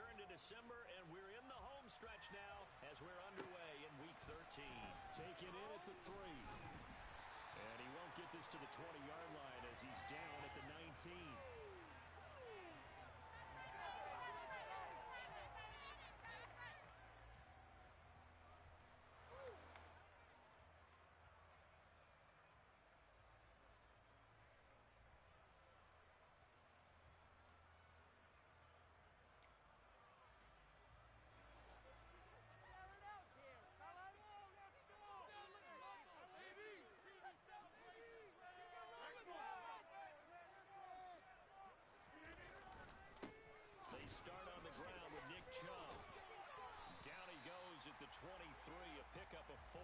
return to December, and we're in the home stretch now as we're underway in Week 13. Take it in at the 3. And he won't get this to the 20-yard line as he's down at the 19. They start on the ground with Nick Chubb. Down he goes at the 23, a pickup of 4.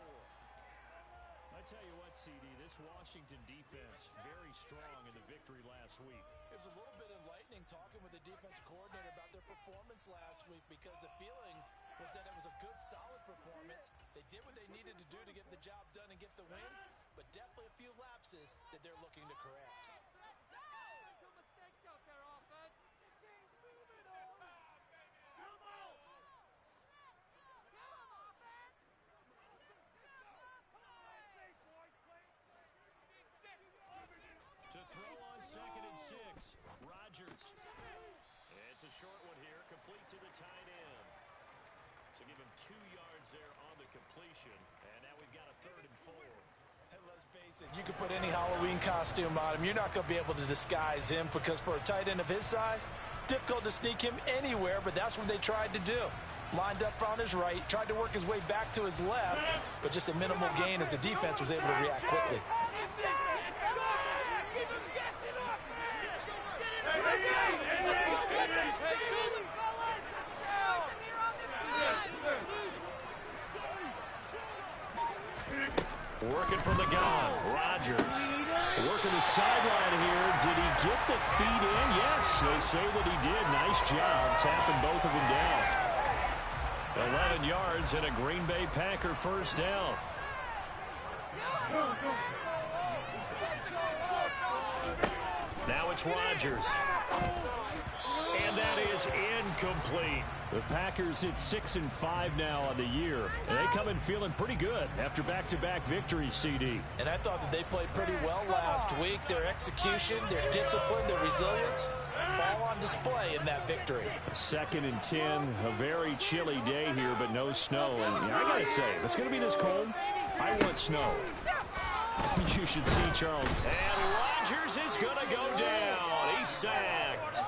I tell you what, CD, this Washington defense, very strong in the victory last week. It was a little bit enlightening talking with the defense coordinator about their performance last week because the feeling was that it was a good, solid performance. They did what they needed to do to get the job done and get the win, but definitely a few lapses that they're looking to correct. Mental mistakes out there, offense. Change movement on. Come on. Kill him, offense. To throw on 2nd and 6, Rodgers. It's a short one here, complete to the tight end. So give him 2 yards there on the completion, and now we've got a 3rd and 4. And let's face it, you can put any Halloween costume on him. You're not going to be able to disguise him because for a tight end of his size, difficult to sneak him anywhere, but that's what they tried to do. Lined up on his right, tried to work his way back to his left, but just a minimal gain as the defense was able to react quickly. Working from the gun, Rodgers. Working the sideline here. Did he get the feet in? Yes, they say that he did. Nice job tapping both of them down. 11 yards and a Green Bay Packer first down. Now it's Rodgers. And that is incomplete. The Packers hit 6-5 now on the year. And they come in feeling pretty good after back-to-back victories, CD. And I thought that they played pretty well last week. Their execution, their discipline, their resilience, all on display in that victory. 2nd and 10, a very chilly day here, but no snow. And I got to say, if it's going to be this cold, I want snow. You should see Charles. And Rodgers is going to go down. He's sacked.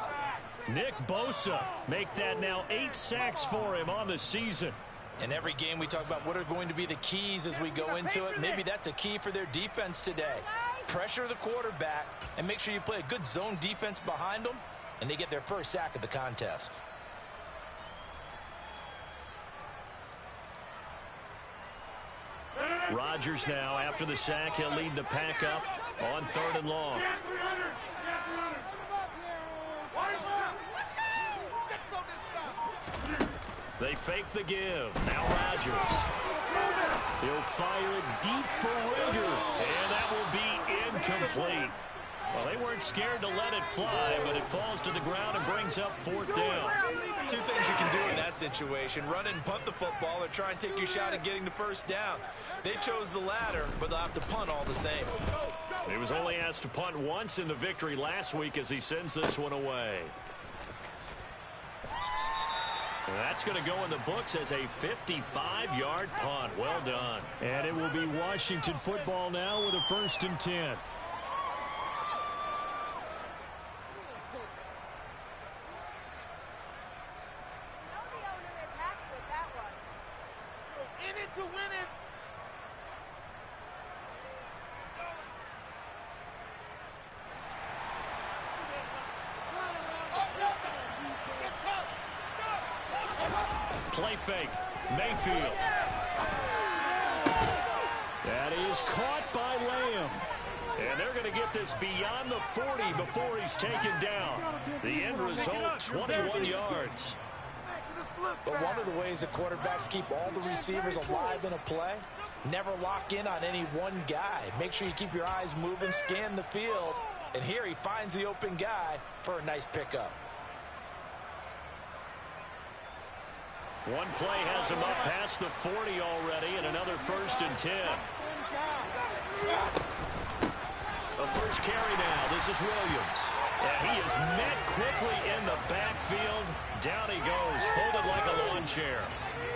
Nick Bosa make that now 8 sacks for him on the season. In every game we talk about what are going to be the keys as we go into it. Maybe that's a key for their defense today. Pressure the quarterback and make sure you play a good zone defense behind them, and they get their first sack of the contest. Rodgers now, after the sack, he'll lead the pack up on 3rd and long. They fake the give. Now Rodgers. He'll fire it deep for Rigger. And that will be incomplete. Well, they weren't scared to let it fly, but it falls to the ground and brings up 4th down. 2 things you can do in that situation. Run and punt the football or try and take your shot at getting the first down. They chose the latter, but they'll have to punt all the same. He was only asked to punt once in the victory last week as he sends this one away. That's going to go in the books as a 55-yard punt. Well done. And it will be Washington football now with a 1st and 10. In it to win it. Play fake. Mayfield. That is caught by Lamb. And they're going to get this beyond the 40 before he's taken down. The end result, 21 yards. But one of the ways that quarterbacks keep all the receivers alive in a play, never lock in on any one guy. Make sure you keep your eyes moving, scan the field. And here he finds the open guy for a nice pickup. One play has him up past the 40 already, and another 1st and 10. The first carry now. This is Williams. And he is met quickly in the backfield. Down he goes, folded like a lawn chair.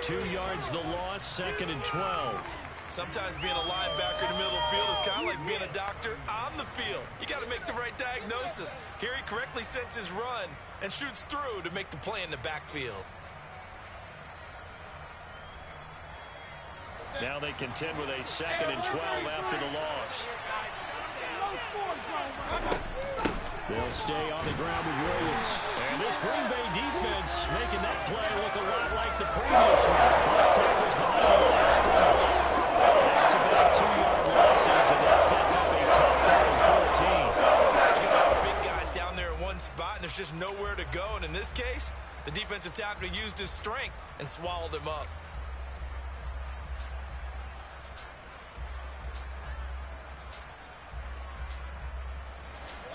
2 yards the loss, 2nd and 12. Sometimes being a linebacker in the middle of the field is kind of like being a doctor on the field. You got to make the right diagnosis. Here he correctly sends his run and shoots through to make the play in the backfield. Now they contend with a 2nd and 12 after the loss. They'll stay on the ground with Williams. And this Green Bay defense making that play look a lot like the previous one. Tackles behind the line of scrimmage. Back-to-back 2-yard losses, and that sets up a tough 3rd and 14. Sometimes you got those big guys down there in one spot, and there's just nowhere to go. And in this case, the defensive tackle used his strength and swallowed him up.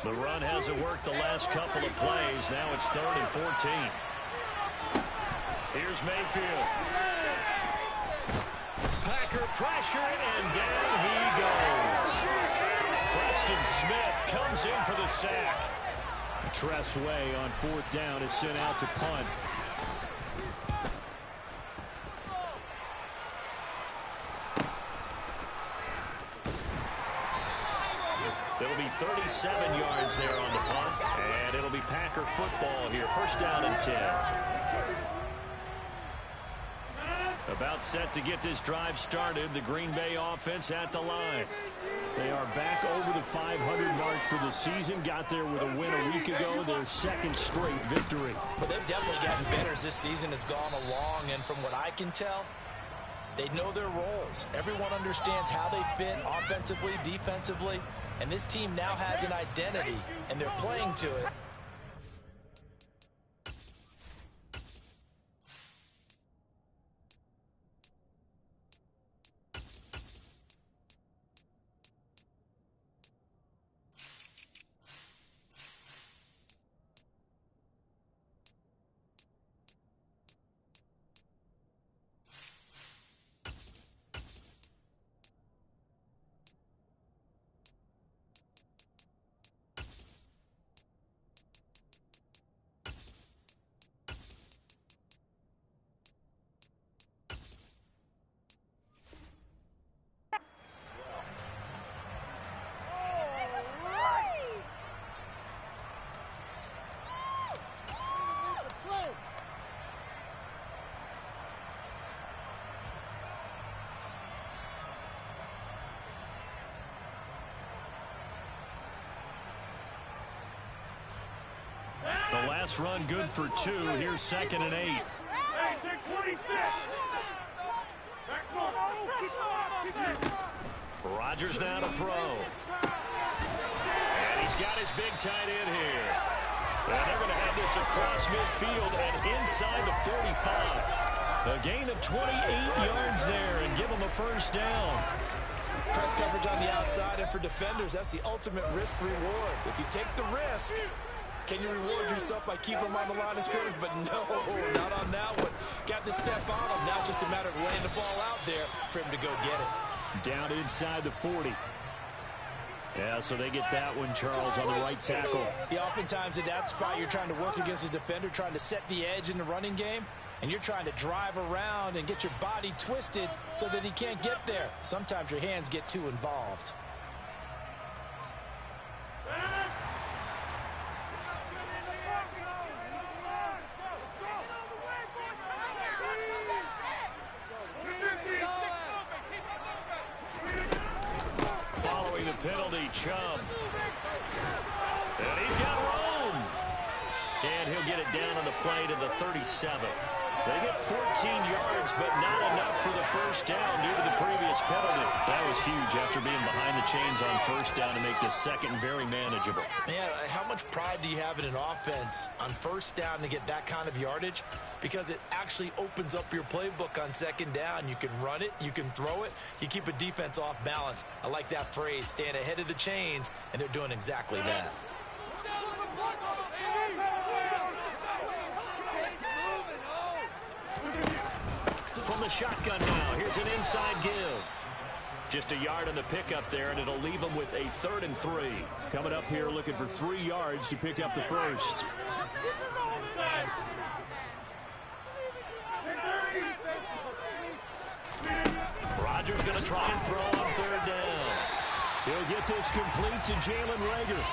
The run hasn't worked the last couple of plays. Now it's 3rd and 14. Here's Mayfield. Packer pressure, and down he goes. Preston Smith comes in for the sack. Tressway on 4th down is sent out to punt. It'll be 37 yards there on the punt, and it'll be Packer football here. 1st down and 10. About set to get this drive started. The Green Bay offense at the line. They are back over the 500 mark for the season. Got there with a win a week ago. Their 2nd straight victory. But they've definitely gotten better as this season has gone along. And from what I can tell, they know their roles. Everyone understands how they fit offensively, defensively. And this team now has an identity, and they're playing to it. The last run good for 2. Here's 2nd and 8. Hey, take 26. Rodgers now to throw. And he's got his big tight end here. And they're going to have this across midfield and inside the 45. A gain of 28 yards there and give them a 1st down. Press coverage on the outside, and for defenders, that's the ultimate risk reward. If you take the risk, can you reward yourself by keeping them on the line of scrimmage? But no, not on that one. Got the step on him. Now it's just a matter of laying the ball out there for him to go get it. Down inside the 40. Yeah, so they get that one, Charles, on the right tackle. Yeah, oftentimes at that spot, you're trying to work against a defender, trying to set the edge in the running game, and you're trying to drive around and get your body twisted so that he can't get there. Sometimes your hands get too involved. Following the penalty, Chubb. And he's got room. And he'll get it down on the play to the 37. They get 14 yards, but not enough for the 1st down due to the previous penalty. That was huge after being behind the chains on 1st down to make this 2nd very manageable. Man, how much pride do you have in an offense on 1st down to get that kind of yardage? Because it actually opens up your playbook on 2nd down. You can run it, you can throw it, you keep a defense off balance. I like that phrase, stand ahead of the chains, and they're doing exactly that. the shotgun now. Here's an inside give. Just a yard on the pickup there, and it'll leave them with a 3rd and 3. Coming up here looking for 3 yards to pick up the first. Rodgers going to try and throw on 3rd down. He'll get this complete to Jalen Reagor.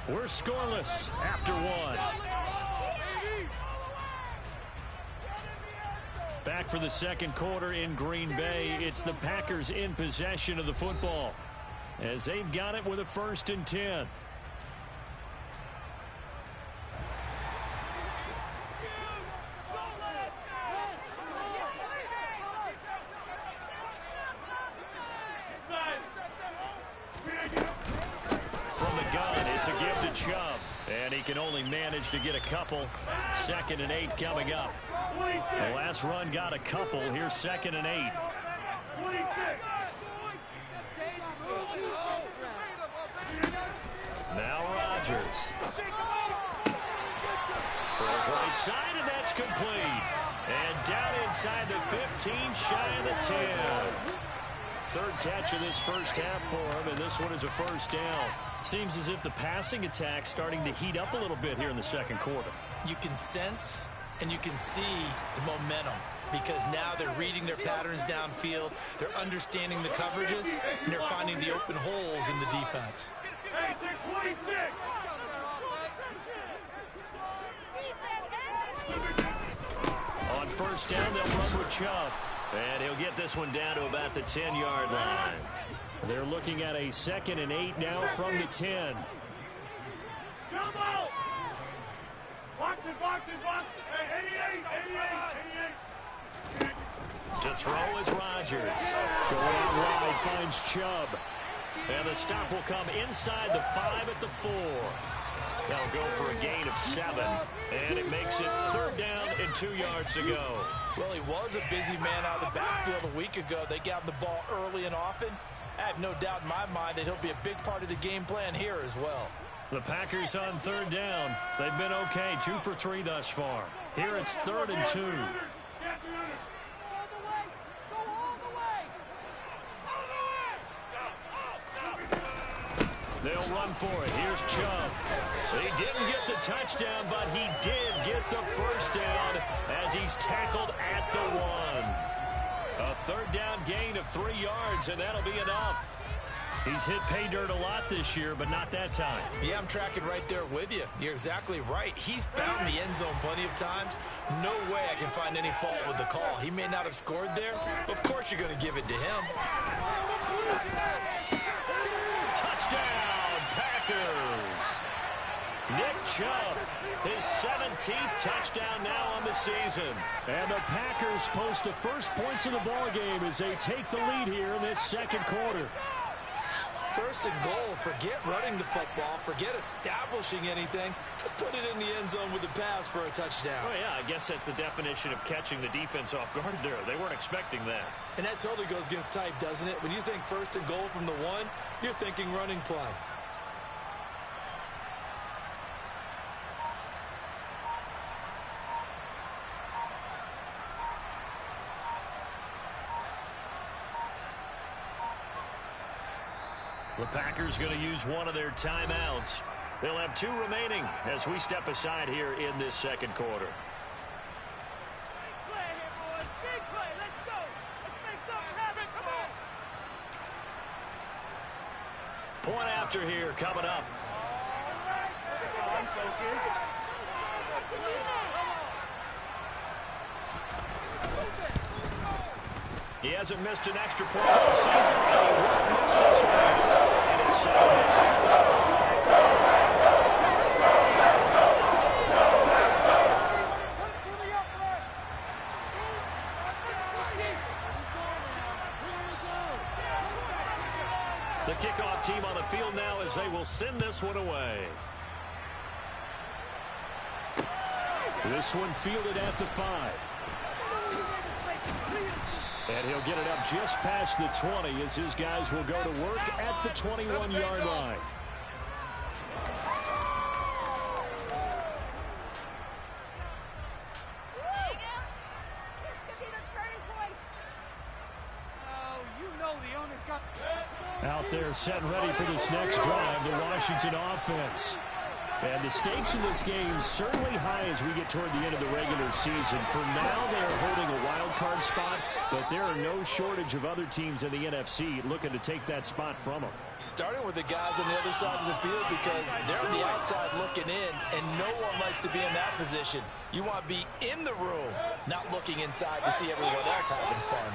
We're scoreless after 1. Back for the second quarter in Green Bay. It's the Packers in possession of the football as they've got it with a 1st and 10. Chubb, and he can only manage to get a couple. 2nd and 8 coming up. The last run got a couple. Here's 2nd and 8. Now Rodgers. Throws right side, and that's complete. And down inside the 15, shy of the 10. 3rd catch of this first half for him, and this one is a 1st down. Seems as if the passing attack's starting to heat up a little bit here in the second quarter. You can sense and you can see the momentum because now they're reading their patterns downfield, they're understanding the coverages, and they're finding the open holes in the defense. On 1st down, they'll run with Chubb, and he'll get this one down to about the 10-yard line. They're looking at a 2nd and 8 now from the 10. Jump out! Box it, box it, box it. Hey, 88. To throw is Rodgers. Going out wide, finds Chubb. And the stop will come inside the 5 at the 4. They'll go for a gain of 7. And it makes it 3rd down and 2 yards to go. Well, he was a busy man out of the backfield a week ago. They got him the ball early and often. I have no doubt in my mind that he'll be a big part of the game plan here as well. The Packers on 3rd down. They've been okay, 2 for 3 thus far. Here it's 3rd and 2. They'll run for it. Here's Chubb. He didn't get the touchdown, but he did get the 1st down as he's tackled at the 1. A 3rd down gain of 3 yards, and that'll be enough. He's hit pay dirt a lot this year, but not that time. Yeah, I'm tracking right there with you. You're exactly right. He's found the end zone plenty of times. No way I can find any fault with the call. He may not have scored there. Of course you're going to give it to him. Touchdown, Packers. Nick Chubb, his 17th touchdown now on the season. And the Packers post the first points of the ball game as they take the lead here in this second quarter. 1st and goal. Forget running the football. Forget establishing anything. Just put it in the end zone with the pass for a touchdown. Oh, yeah, I guess that's the definition of catching the defense off guard there. They weren't expecting that. And that totally goes against type, doesn't it? When you think 1st and goal from the 1, you're thinking running play. The Packers going to use one of their timeouts. They'll have 2 remaining as we step aside here in this second quarter. Point after here coming up. He hasn't missed an extra point all season, and he won't miss this one. And it's 2nd down. The kickoff team on the field now as they will send this one away. This one fielded at the 5. And he'll get it up just past the 20 as his guys will go to work at the 21-yard line. Out there set ready for this next drive, the Washington offense. And the stakes in this game certainly high as we get toward the end of the regular season. For now, they are holding a wild card spot, but there are no shortage of other teams in the NFC looking to take that spot from them. Starting with the guys on the other side of the field because they're on the outside looking in, and no one likes to be in that position. You want to be in the room, not looking inside to see everyone else having fun.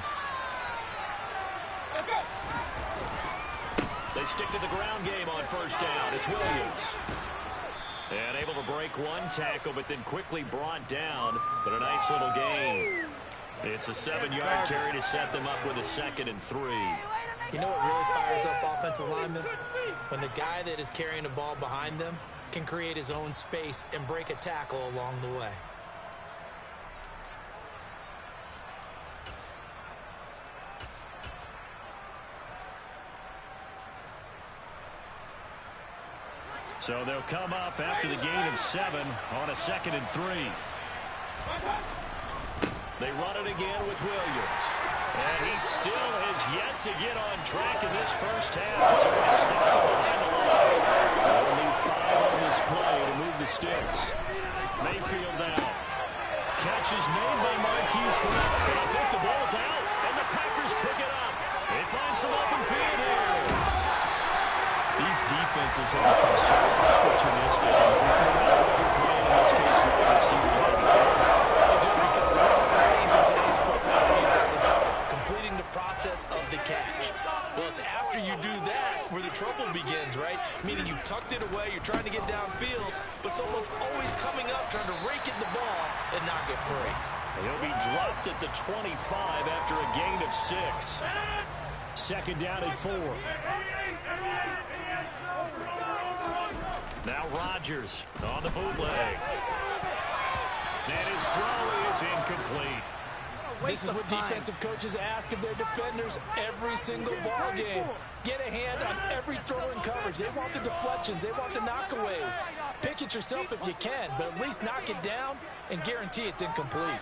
They stick to the ground game on first down. It's Williams. And able to break one tackle, but then quickly brought down. But a nice little gain. It's a 7-yard carry to set them up with a 2nd and 3. You know what really fires up offensive linemen? When the guy that is carrying the ball behind them can create his own space and break a tackle along the way. So they'll come up after the gain of 7 on a 2nd and 3. They run it again with Williams. And he still has yet to get on track in this first half. He's going to stop him behind the line. They'll need 5 on this play to move the sticks. Mayfield now. Catch is made by Marquise Brown. And I think the ball's out. And the Packers pick it up. They find some open field here. These defenses have become so opportunistic. And no matter what you're playing in this case, wide receiver, you got to be careful. They do, because there's a phrase in today's football we use all the time: completing the process of the catch. Well, it's after you do that where the trouble begins, right? Meaning you've tucked it away, you're trying to get downfield, but someone's always coming up trying to rake at the ball and not get free. He'll be dropped at the 25 after a gain of 6. 2nd down and 4. Now Rodgers on the bootleg. And his throw is incomplete. This is what defensive coaches ask of their defenders every single ball game. Get a hand on every throw in coverage. They want the deflections. They want the knockaways. Pick it yourself if you can, but at least knock it down and guarantee it's incomplete.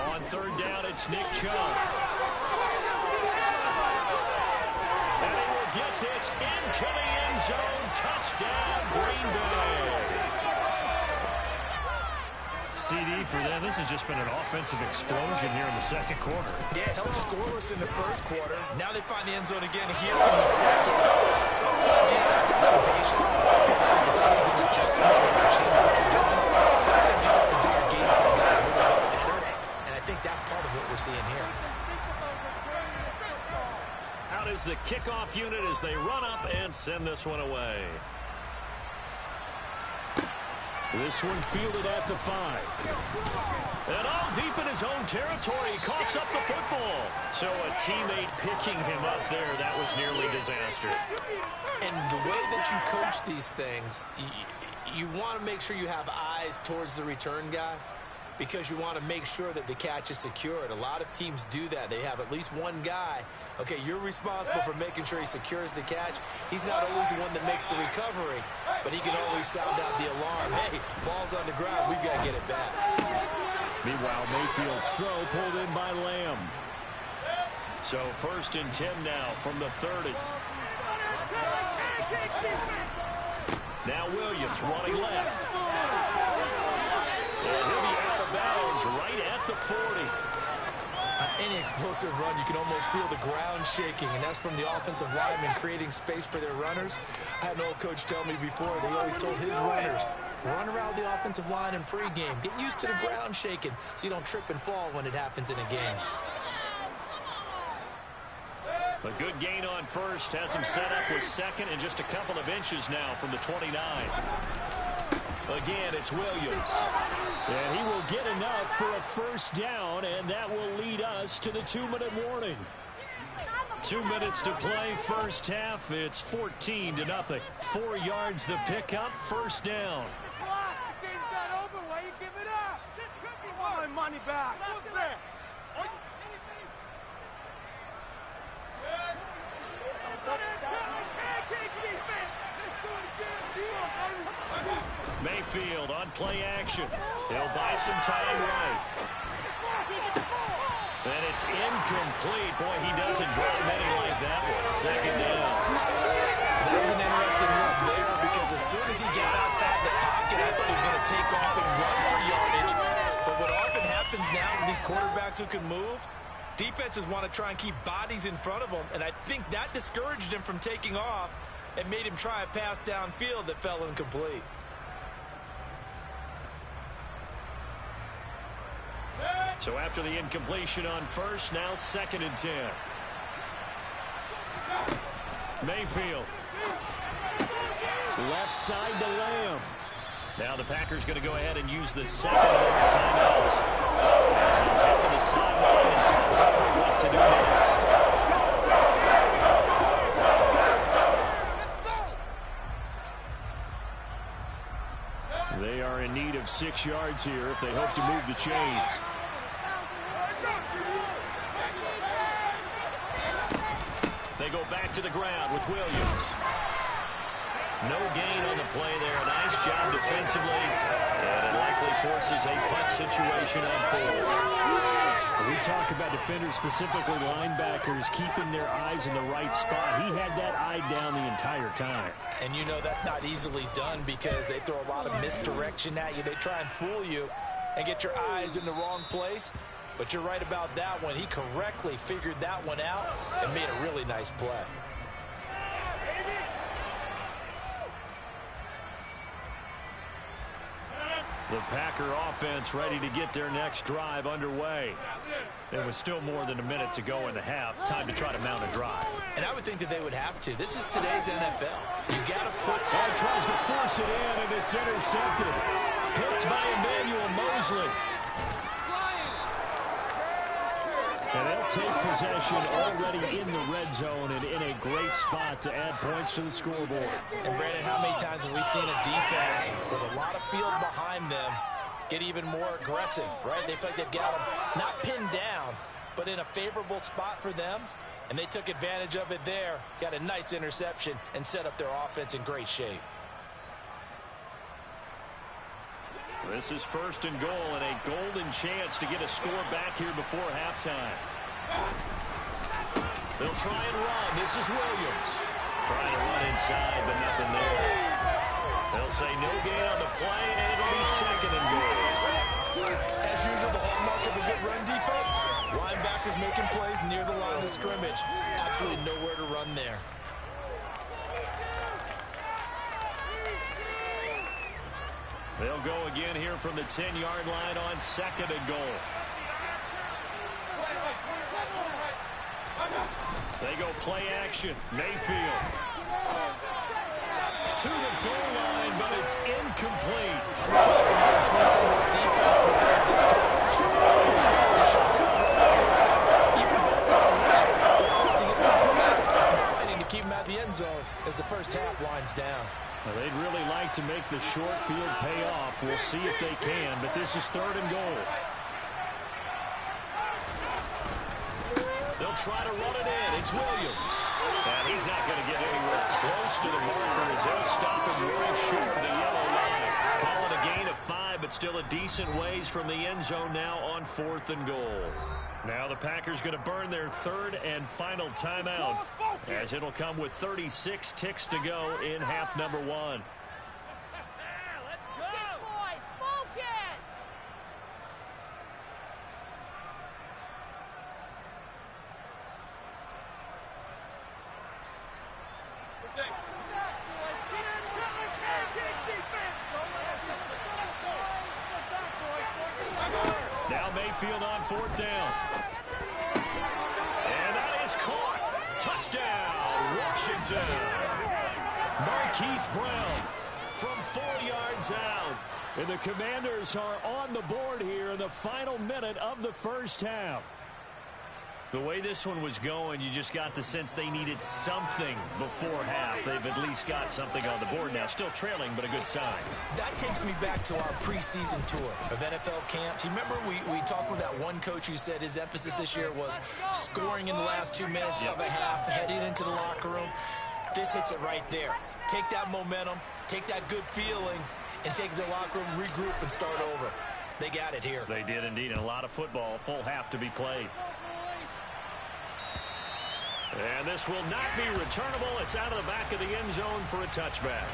On 3rd down, it's Nick Chubb. And he will get this into the end zone. Touchdown, Green Bay. CD for them. This has just been an offensive explosion here in the 2nd quarter. Yeah, held scoreless in the 1st quarter. Now they find the end zone again here in the 2nd. Sometimes you just have to have some patience. A lot of people think it's always an adjustment to change what you're doing. Sometimes you just have to do your game plan just a little bit better. And I think that's part of what we're seeing here. Out is the kickoff unit as they run up and send this one away. This one fielded at the 5. And all deep in his own territory, he coughs up the football. So a teammate picking him up there, that was nearly disaster. And the way that you coach these things, you want to make sure you have eyes towards the return guy, because you want to make sure that the catch is secured. A lot of teams do that. They have at least one guy. Okay, you're responsible for making sure he secures the catch. He's not always the one that makes the recovery, but he can always sound out the alarm. Hey, ball's on the ground. We've got to get it back. Meanwhile, Mayfield's throw pulled in by Lamb. So 1st and 10 now from the 30. Now Williams running left. And he'll be out of bounds right at the 40. Any explosive run, you can almost feel the ground shaking, and that's from the offensive linemen creating space for their runners. I had an old coach tell me before, they always told his runners, run around the offensive line in pregame. Get used to the ground shaking so you don't trip and fall when it happens in a game. A good gain on 1st has him set up with 2nd and just a couple of inches now from the 29. Again, it's Williams. And he will get enough for a 1st down, and that will lead us to the 2-minute warning. 2 minutes to play, first half. It's 14-0. 4 yards the pickup, first down. The game's not over. Why you give it up? This could be my money back. What's that? Mayfield on play action. He'll buy some time right. And it's incomplete. Boy, he doesn't drop many like that one. Second down. That was an interesting move there because as soon as he got outside the pocket, I thought he was going to take off and run for yardage. But what often happens now with these quarterbacks who can move, defenses want to try and keep bodies in front of them, and I think that discouraged him from taking off and made him try a pass downfield that fell incomplete. So after the incompletion on first, now 2nd and 10. Mayfield. Left side to Lamb. Now the Packers going to go ahead and use the second of the timeouts. As they head to the sideline and talk about what to do next. They are in need of 6 yards here if they hope to move the chains. They go back to the ground with Williams. No gain on the play there. Nice job defensively. And it likely forces a punt situation on 4. We talk about defenders, specifically linebackers, keeping their eyes in the right spot. He had that eye down the entire time. And you know that's not easily done because they throw a lot of misdirection at you. They try and fool you and get your eyes in the wrong place. But you're right about that one. He correctly figured that one out and made a really nice play. The Packer offense ready to get their next drive underway. There was still more than a minute to go in the half. Time to try to mount a drive. And I would think that they would have to. This is today's NFL. You got to put... Tries to force it in, and it's intercepted. Picked by Emmanuel Mosley. And they'll take possession already in the red zone and in a great spot to add points to the scoreboard. And Brandon, how many times have we seen a defense with a lot of field behind them get even more aggressive, right? They feel like they've got them not pinned down, but in a favorable spot for them. And they took advantage of it there, got a nice interception, and set up their offense in great shape. This is 1st and goal and a golden chance to get a score back here before halftime. They'll try and run. This is Williams. Trying to run inside, but nothing there. They'll say no gain on the play, and it'll be 2nd and goal. As usual, the hallmark of a good run defense, linebackers making plays near the line of scrimmage. Absolutely nowhere to run there. They'll go again here from the 10-yard line on 2nd and goal. They go play action. Mayfield. To the goal line, but it's incomplete. Fighting to keep him at the end zone as the first half winds down. Well, they'd really like to make the short field pay off. We'll see if they can, but this is 3rd and goal. They'll try to run it in. It's Williams. And he's not going to get anywhere close to the marker as they'll stop him really short of the yellow line. Calling a gain of 5, but still a decent ways from the end zone now on 4th and goal. Now the Packers going to burn their 3rd and final timeout, as it'll come with 36 ticks to go in half number 1. Now Mayfield on 4th down. And that is caught. Touchdown, Washington. Marquise Brown from 4 yards out. And the Commanders are on the board here in the final minute of the first half. The way this one was going, you just got the sense they needed something before half. They've at least got something on the board now. Still trailing, but a good sign. That takes me back to our preseason tour of NFL camps. You remember we talked with that one coach who said his emphasis this year was scoring in the last 2 minutes of a half, heading into the locker room. This hits it right there. Take that momentum, take that good feeling, and take it to the locker room, regroup, and start over. They got it here. They did indeed, and a lot of football, full half to be played. And this will not be returnable. It's out of the back of the end zone for a touchback.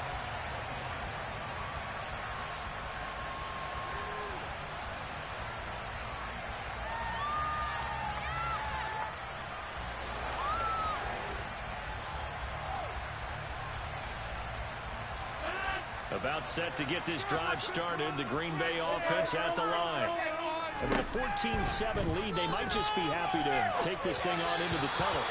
About set to get this drive started. The Green Bay offense at the line. And with a 14-7 lead, they might just be happy to take this thing on into the tunnel.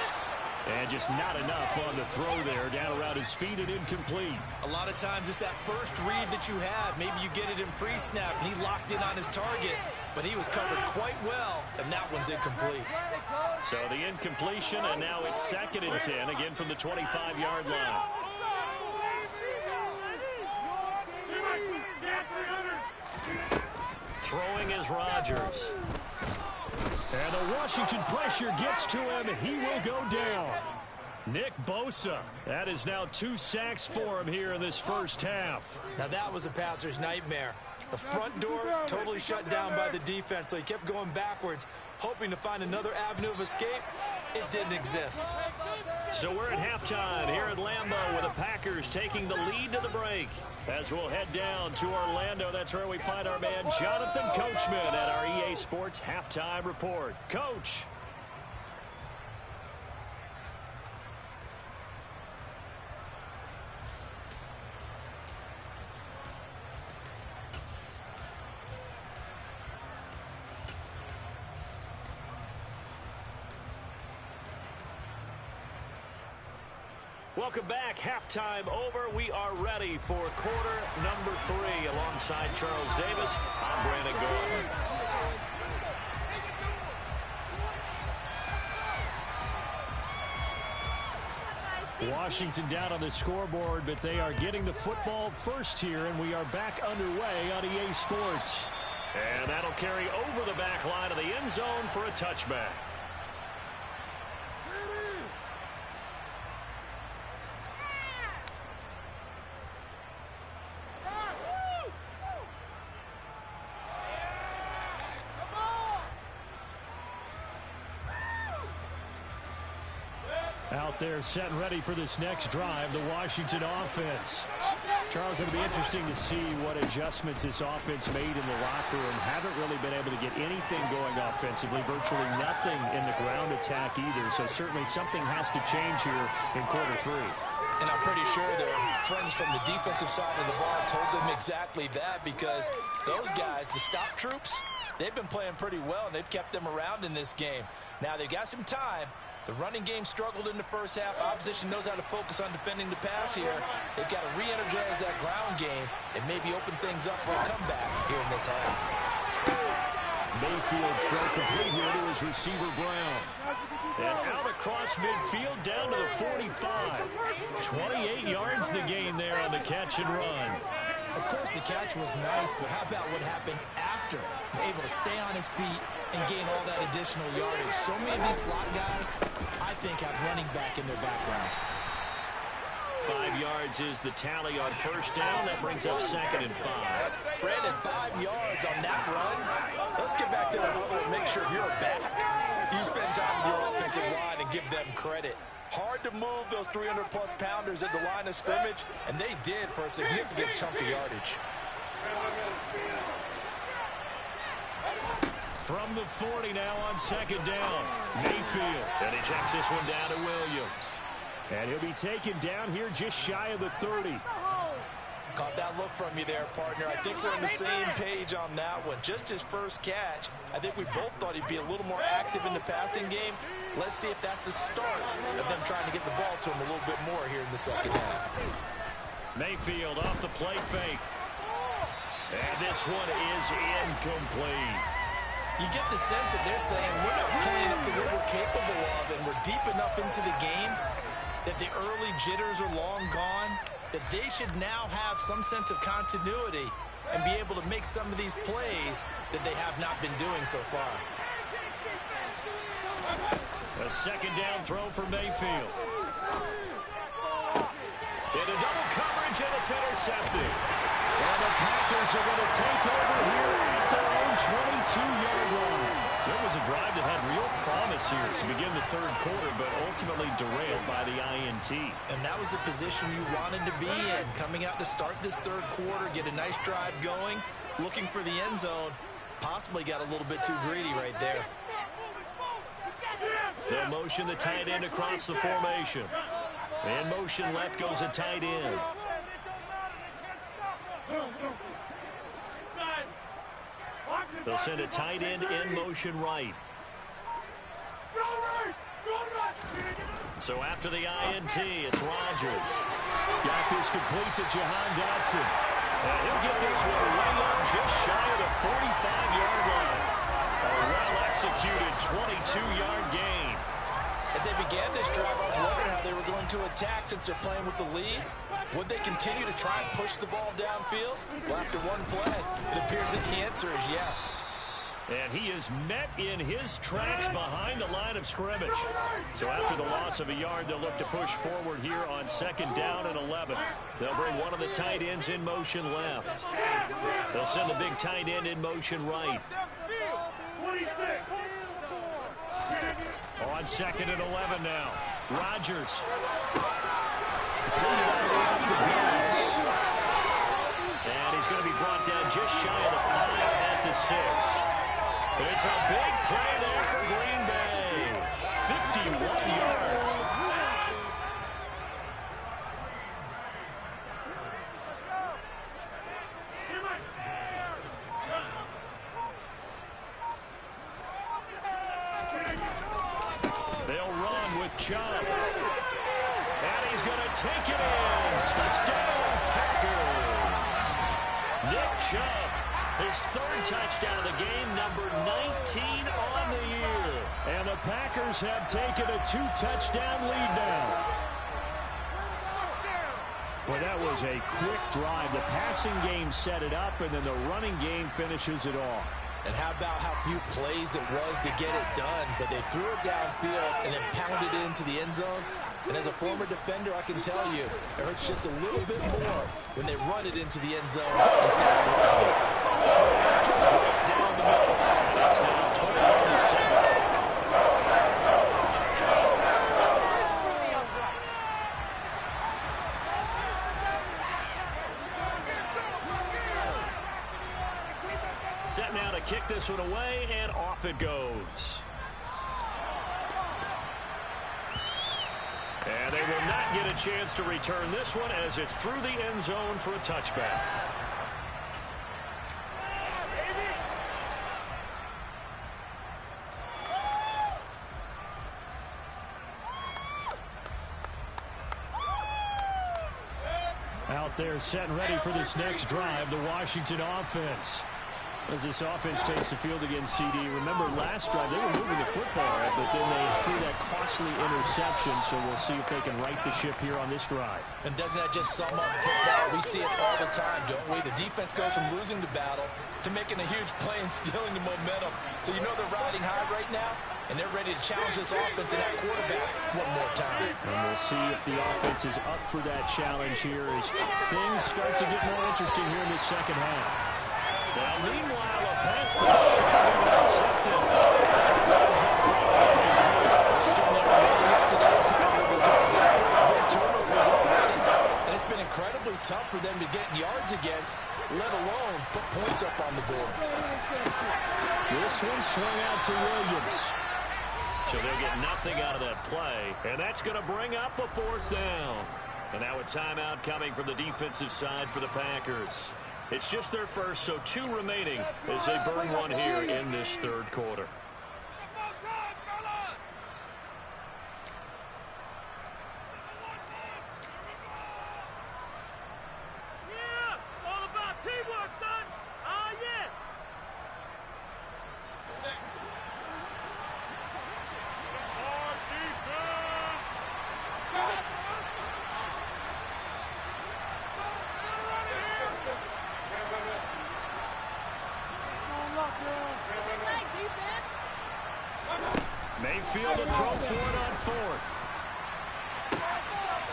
And just not enough on the throw there. Down around his feet and incomplete. A lot of times it's that first read that you have. Maybe you get it in pre-snap and he locked in on his target, but he was covered quite well, and that one's incomplete. So the incompletion, and now it's 2nd and 10, again from the 25-yard line. Throwing is Rodgers. And the Washington pressure gets to him. He will go down. Nick Bosa. That is now 2 sacks for him here in this first half. Now that was a passer's nightmare. The front door totally shut down by the defense, so he kept going backwards, hoping to find another avenue of escape. It didn't exist. So we're at halftime here at Lambeau with the Packers taking the lead to the break. As we'll head down to Orlando, that's where we find our man Jonathan Coachman at our EA Sports Halftime Report. Coach. Welcome back. Halftime over. We are ready for quarter number 3. Alongside Charles Davis, I'm Brandon Gordon. Washington down on the scoreboard, but they are getting the football first here, and we are back underway on EA Sports. And that'll carry over the back line of the end zone for a touchback. Out there set and ready for this next drive, the Washington offense. Charles, it'll be interesting to see what adjustments this offense made in the locker room. Haven't really been able to get anything going offensively, virtually nothing in the ground attack either. So certainly something has to change here in quarter 3. And I'm pretty sure their friends from the defensive side of the ball told them exactly that, because those guys, the stop troops, they've been playing pretty well, and they've kept them around in this game. Now they've got some time. The running game struggled in the first half. Opposition knows how to focus on defending the pass here. They've got to re-energize that ground game and maybe open things up for a comeback here in this half. Mayfield's throw complete here to his receiver, Brown. And out across midfield down to the 45. 28 yards the gain there on the catch and run. Of course, the catch was nice, but how about what happened after? Able to stay on his feet and gain all that additional yardage. So many of these slot guys, I think, have running back in their background. 5 yards is the tally on first down. That brings up 2nd and 5. Brandon, 5 yards on that run. Let's get back to the huddle and make sure you're back. You spend time with your offensive line and give them credit. Hard to move those 300-plus pounders at the line of scrimmage, and they did for a significant chunk of yardage. From the 40 now on 2nd down. Mayfield. And he checks this one down to Williams. And he'll be taken down here just shy of the 30. Caught that look from you there, partner. I think we're on the same page on that one. Just his first catch. I think we both thought he'd be a little more active in the passing game. Let's see if that's the start of them trying to get the ball to him a little bit more here in the second half. Mayfield off the play fake. And this one is incomplete. You get the sense that they're saying we're not playing up to what we're capable of, and we're deep enough into the game that the early jitters are long gone, that they should now have some sense of continuity and be able to make some of these plays that they have not been doing so far. A second down throw for Mayfield. Into double coverage, and it's intercepted. And the Packers are going to take over here at their own 22-yard line. So it was a drive that had real promise here to begin the third quarter, but ultimately derailed by the INT. And that was the position you wanted to be in, coming out to start this third quarter, get a nice drive going, looking for the end zone. Possibly got a little bit too greedy right there. They'll motion the tight end across the formation. In motion left goes a tight end. They'll send a tight end in motion right. So after the INT, it's Rodgers. Got this complete to Jahan Dotson. And he'll get this one way up just shy of the 45-yard line. A well-executed 22-yard gain. As they began this drive, I was wondering how they were going to attack since they're playing with the lead. Would they continue to try and push the ball downfield? Well, after one play, it appears that the answer is yes. And he is met in his tracks behind the line of scrimmage. So after the loss of a yard, they'll look to push forward here on second down and 11. They'll bring one of the tight ends in motion left. They'll send the big tight end in motion right. On second and 11 now. Rodgers. And he's going to be brought down just shy of the 5 at the 6. It's a big play there for Green Bay. 51 yards. They'll run with Chubb. And he's going to take it in. Touchdown, Packers. Nick Chubb, his third touchdown of the game, number 19 on the year. And the Packers have taken a 2-touchdown lead now. Well, that was a quick drive. The passing game set it up, and then the running game finishes it off. And how about how few plays it was to get it done, but they threw it downfield and then pounded it into the end zone. And as a former defender, I can tell you, it hurts just a little bit more when they run it into the end zone instead of throwing it. Down the middle. It's now 21-7. Set now to kick this one away, and off it goes. And they will not get a chance to return this one as it's through the end zone for a touchback. Out there set and ready for this next drive, the Washington offense. As this offense takes the field against CD. Remember last drive, they were moving the football, but then they threw that costly interception, so we'll see if they can right the ship here on this drive. And doesn't that just sum up football? We see it all the time, don't we? The defense goes from losing the battle to making a huge play and stealing the momentum. So you know they're riding high right now, and they're ready to challenge this offense and that quarterback one more time. And we'll see if the offense is up for that challenge here as things start to get more interesting here in the second half. Now, meanwhile, a pass that's shot and intercepted. And it's been incredibly tough for them to get yards against, let alone put points up on the board. This one swung out to Williams. So they'll get nothing out of that play, and that's going to bring up a fourth down. And now a timeout coming from the defensive side for the Packers. It's just their first, so 2 remaining as they burn one here in this third quarter. Yeah, it's all about teamwork, son. Oh, yeah. midfield to throw for it on fourth.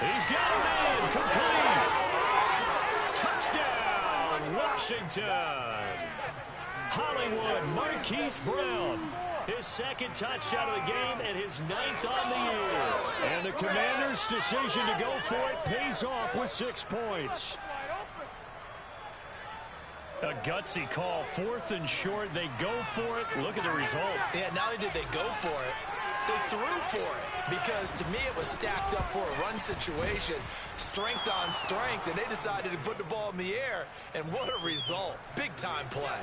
He's got him in. Complete. Touchdown, Washington. Hollywood Marquise Brown. His second touchdown of the game and his 9th on the year. And the Commanders' decision to go for it pays off with 6 points. A gutsy call. 4th and short. They go for it. Look at the result. Yeah, not only did they go for it, they threw for it. Because to me, it was stacked up for a run situation. Strength on strength. And they decided to put the ball in the air. And what a result. Big-time play.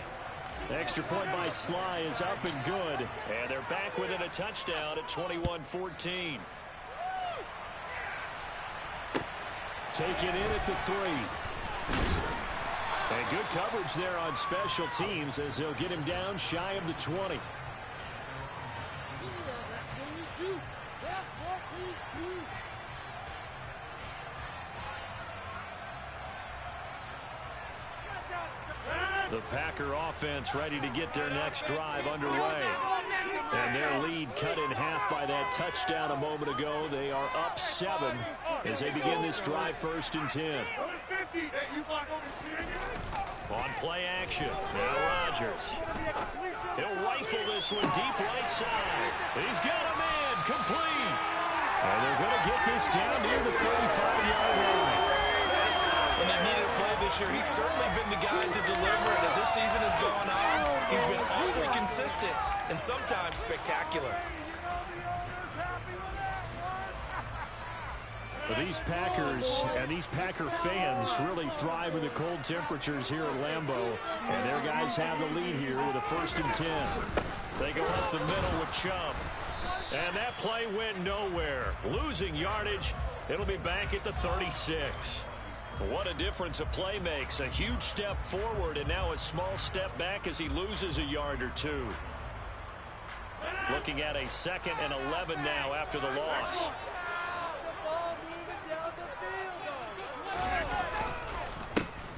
Extra point by Sly is up and good. And they're back within a touchdown at 21-14. Take it in at the 3. And good coverage there on special teams as they'll get him down shy of the 20. The Packer offense ready to get their next drive underway. And their lead cut in half by that touchdown a moment ago. They are up 7 as they begin this drive 1st and 10. On play action, now Rodgers. He'll rifle this one deep right side. He's got a man, complete. And they're going to get this down near the 35-yard line. When they needed a play this year, he's certainly been the guy to deliver. And as this season has gone on, he's been awfully consistent and sometimes spectacular. Well, these Packers and these Packer fans really thrive in the cold temperatures here at Lambeau. And their guys have the lead here with a 1st and 10. They go up the middle with Chubb. And that play went nowhere. Losing yardage. It'll be back at the 36. What a difference a play makes. A huge step forward and now a small step back as he loses a yard or 2. Looking at a 2nd and 11 now after the loss.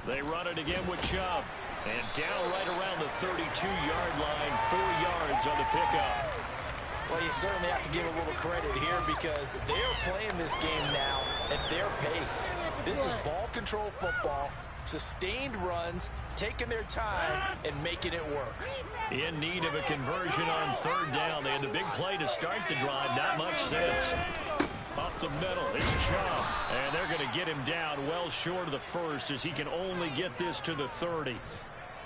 They run it again with Chubb. And down right around the 32-yard line, 4 yards on the pickup. Well, you certainly have to give a little credit here because they're playing this game now at their pace. This is ball control football, sustained runs, taking their time, and making it work. In need of a conversion on 3rd down. They had the big play to start the drive. Not much sense. Up the middle, it's Chubb. And they're going to get him down well short of the 1st as he can only get this to the 30.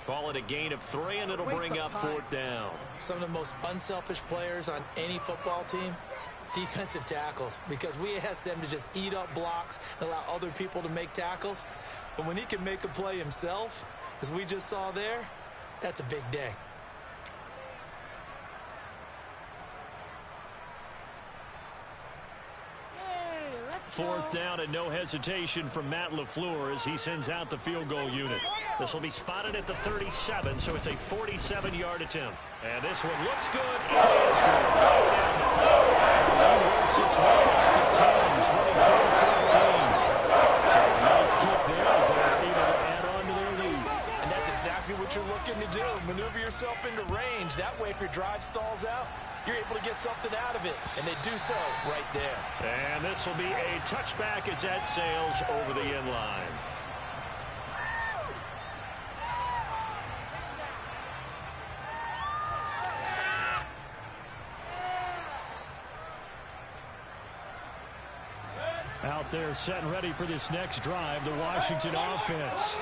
Call it a gain of 3, and it'll bring up 4th down. Some of the most unselfish players on any football team, defensive tackles, because we ask them to just eat up blocks and allow other people to make tackles. But when he can make a play himself, as we just saw there, that's a big day. 4th down and no hesitation from Matt LaFleur as he sends out the field goal unit. This will be spotted at the 37, so it's a 47-yard attempt. And this one looks good. It is good. He works its way back to 10, 24-14. So a nice kick there as they're able to add on to their lead. And that's exactly what you're looking to do. Maneuver yourself into range. That way, if your drive stalls out, you're able to get something out of it, and they do so right there. And this will be a touchback as that sails over the end line. Out there set and ready for this next drive, the Washington offense.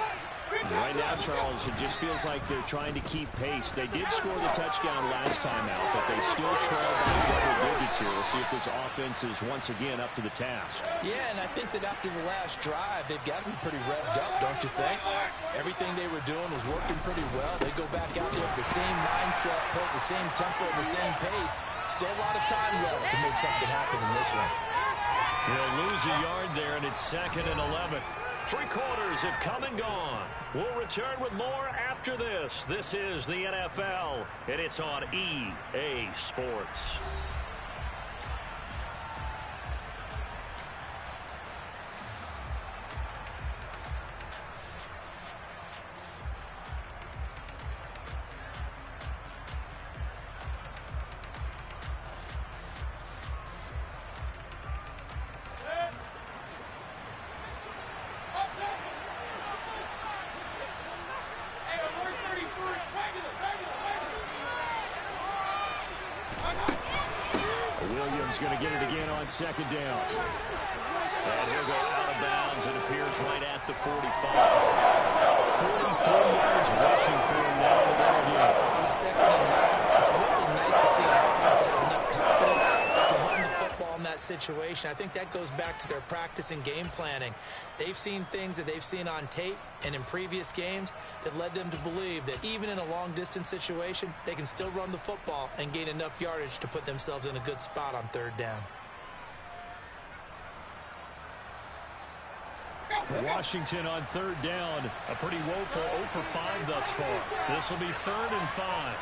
Right now, Charles, it just feels like they're trying to keep pace. They did score the touchdown last time out, but they still trail by double digits here. We'll see if this offense is once again up to the task. Yeah, and I think that after the last drive, they've got to be pretty revved up, don't you think? Everything they were doing was working pretty well. They go back out there with the same mindset, play at the same tempo, and the same pace. Still a lot of time left to make something happen in this one. They'll lose a yard there, and it's 2nd and 11. 3 quarters have come and gone. We'll return with more after this. This is the NFL, and it's on EA Sports. He's going to get it again on second down. And he'll go out of bounds. It appears right at the 45. 44 yards rushing for him now in the ball game. On the second and long, it's really nice to see an offense that has enough confidence to run the football in that situation. I think that goes back to their practice and game planning. They've seen things that they've seen on tape and in previous games that led them to believe that even in a long-distance situation, they can still run the football and gain enough yardage to put themselves in a good spot on third down. Washington on third down. A pretty woeful 0 for 5 thus far. This will be 3rd and 5.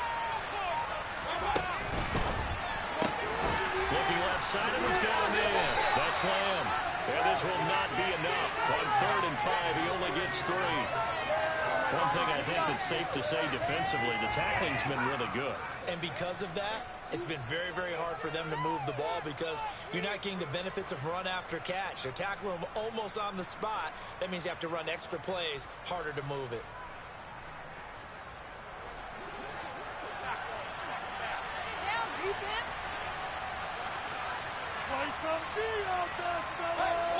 Looking left side, and he's got him in. That's Lamb. And this will not be enough. On 3rd and 5, he only gets 3. One thing I think that's safe to say defensively, the tackling's been really good. And because of that, it's been very, very hard for them to move the ball because you're not getting the benefits of run after catch. They're tackling them almost on the spot. That means you have to run extra plays, harder to move it. Play some D out there, fellas.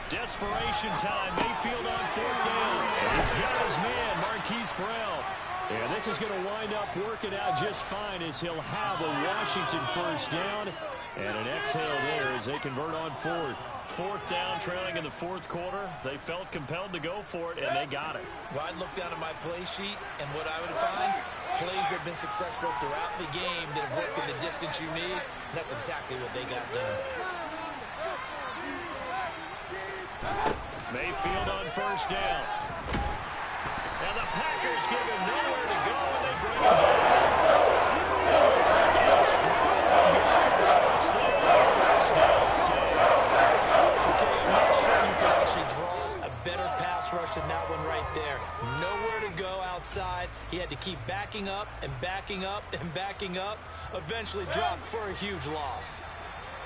Desperation time. Mayfield on 4th down. And he's got his man, Marquise Brown. And this is going to wind up working out just fine as he'll have a Washington 1st down. And an exhale there as they convert on 4th. 4th down, trailing in the 4th quarter. They felt compelled to go for it, and they got it. Well, I'd look down at my play sheet, and what I would find, plays that have been successful throughout the game that have worked in the distance you need, and that's exactly what they got done. Mayfield on 1st down. And the Packers give him nowhere to go, and they bring him back. Okay, I'm not sure you can actually draw a better pass rush than that one right there. Nowhere to go outside. He had to keep backing up and backing up and backing up. Eventually dropped for a huge loss.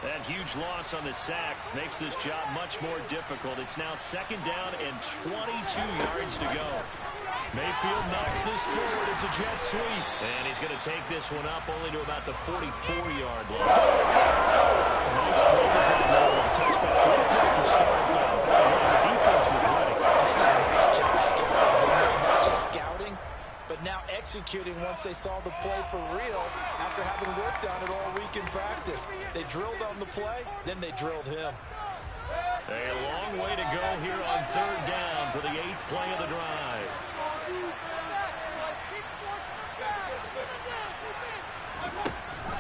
That huge loss on the sack makes this job much more difficult. It's now 2nd down and 22 yards to go. Mayfield knocks this forward. It's a jet sweep. And he's going to take this one up only to about the 44-yard line. Nice play as a touchback. So really good at the start, though. The defense was ready. Nice job scouting. Not just scouting, but now executing once they saw the play for real after having worked on it all week in practice. They drilled on the play, then they drilled him. A long way to go here on 3rd down for the 8th play of the drive.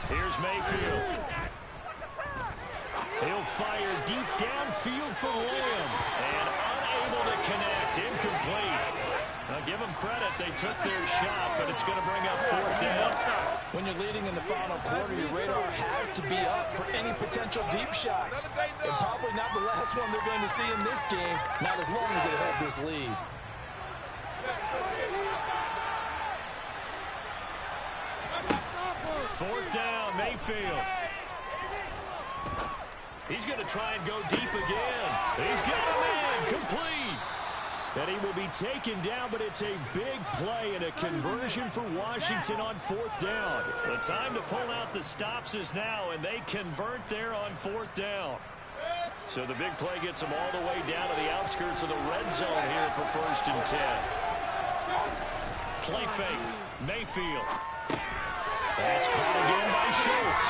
Here's Mayfield. He'll fire deep downfield for Lamb. And unable to connect. Incomplete. Now, give them credit. They took their shot, but it's going to bring up 4th down. When you're leading in the final quarter, your radar has to be up for any potential deep shots. And probably not the last one they're going to see in this game, not as long as they hold this lead. Fourth down, Mayfield. He's going to try and go deep again. He's got a man complete. And he will be taken down, but it's a big play and a conversion for Washington on 4th down. The time to pull out the stops is now, and they convert there on 4th down. So the big play gets them all the way down to the outskirts of the red zone here for 1st and 10. Play fake, Mayfield. That's caught again by Schultz.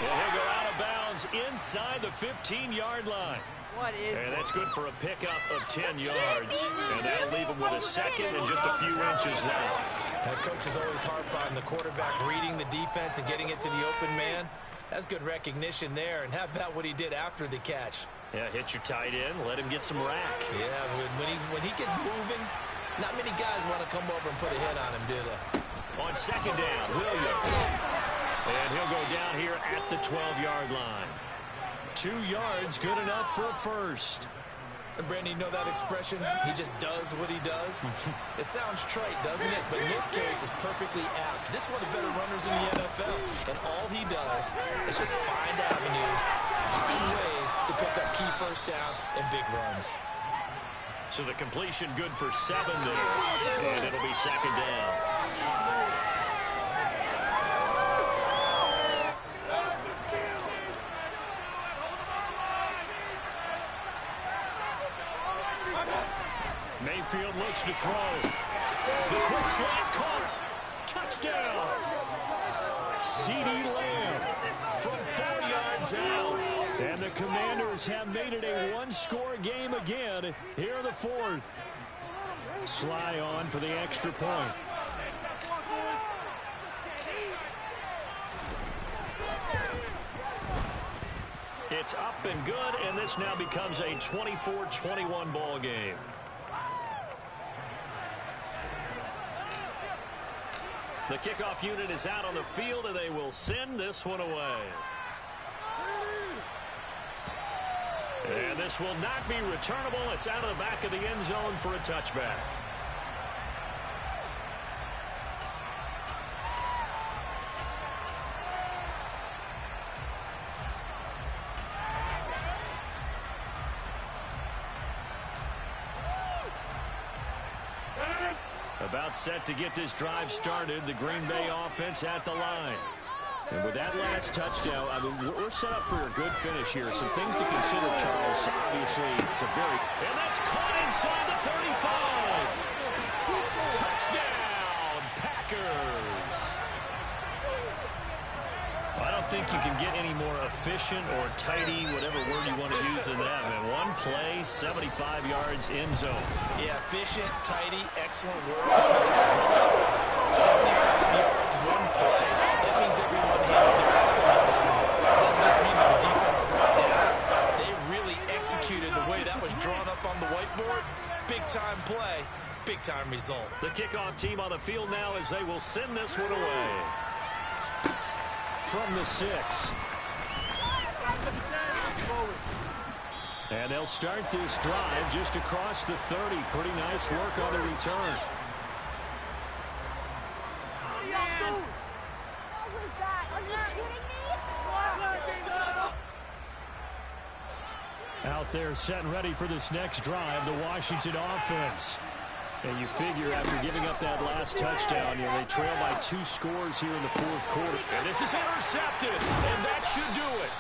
And he'll go out of bounds inside the 15-yard line. And that's good for a pickup of 10 yards. And that'll leave him with a second and just a few inches left. That coach is always harp on the quarterback reading the defense and getting it to the open man. That's good recognition there. And how about what he did after the catch? Yeah, hit your tight end, let him get some rack. Yeah, when he gets moving, not many guys want to come over and put a hit on him, do they? On 2nd down, Williams. And he'll go down here at the 12-yard line. 2 yards, good enough for a first. And Brandon, you know that expression? He just does what he does. It sounds trite, doesn't it? But in this case, it's perfectly apt. This is one of the better runners in the NFL. And all he does is just find avenues, find ways to pick up key first downs and big runs. So the completion good for 7 there. And it'll be 2nd down. Mayfield looks to throw. The quick slant caught. Touchdown. C.D. Lamb from 4 yards out. And the Commanders have made it a one-score game again here in the 4th. Sly on for the extra point. It's up and good, and this now becomes a 24-21 ball game. The kickoff unit is out on the field, and they will send this one away. And this will not be returnable. It's out of the back of the end zone for a touchback. About set to get this drive started. The Green Bay offense at the line. And with that last touchdown, I mean, we're set up for a good finish here. Some things to consider, Charles. Obviously, it's a very... And that's caught inside the 35. Touchdown, Packers. I don't think you can get any more efficient or tidy, whatever word you want to use in that. And one play, 75 yards in zone. Yeah, efficient, tidy, excellent work. Explosive. 75 yards, one play. That means everyone handled their assignment, doesn't it? It doesn't just mean that the defense brought down. They really executed the way that was drawn up on the whiteboard. Big-time play, big-time result. The kickoff team on the field now as they will send this one away. From the 6. And they'll start this drive just across the 30. Pretty nice work on the return. Out there set and ready for this next drive, the Washington offense. And you figure after giving up that last touchdown, they trail by 2 scores here in the 4th quarter. And this is intercepted, and that should do it.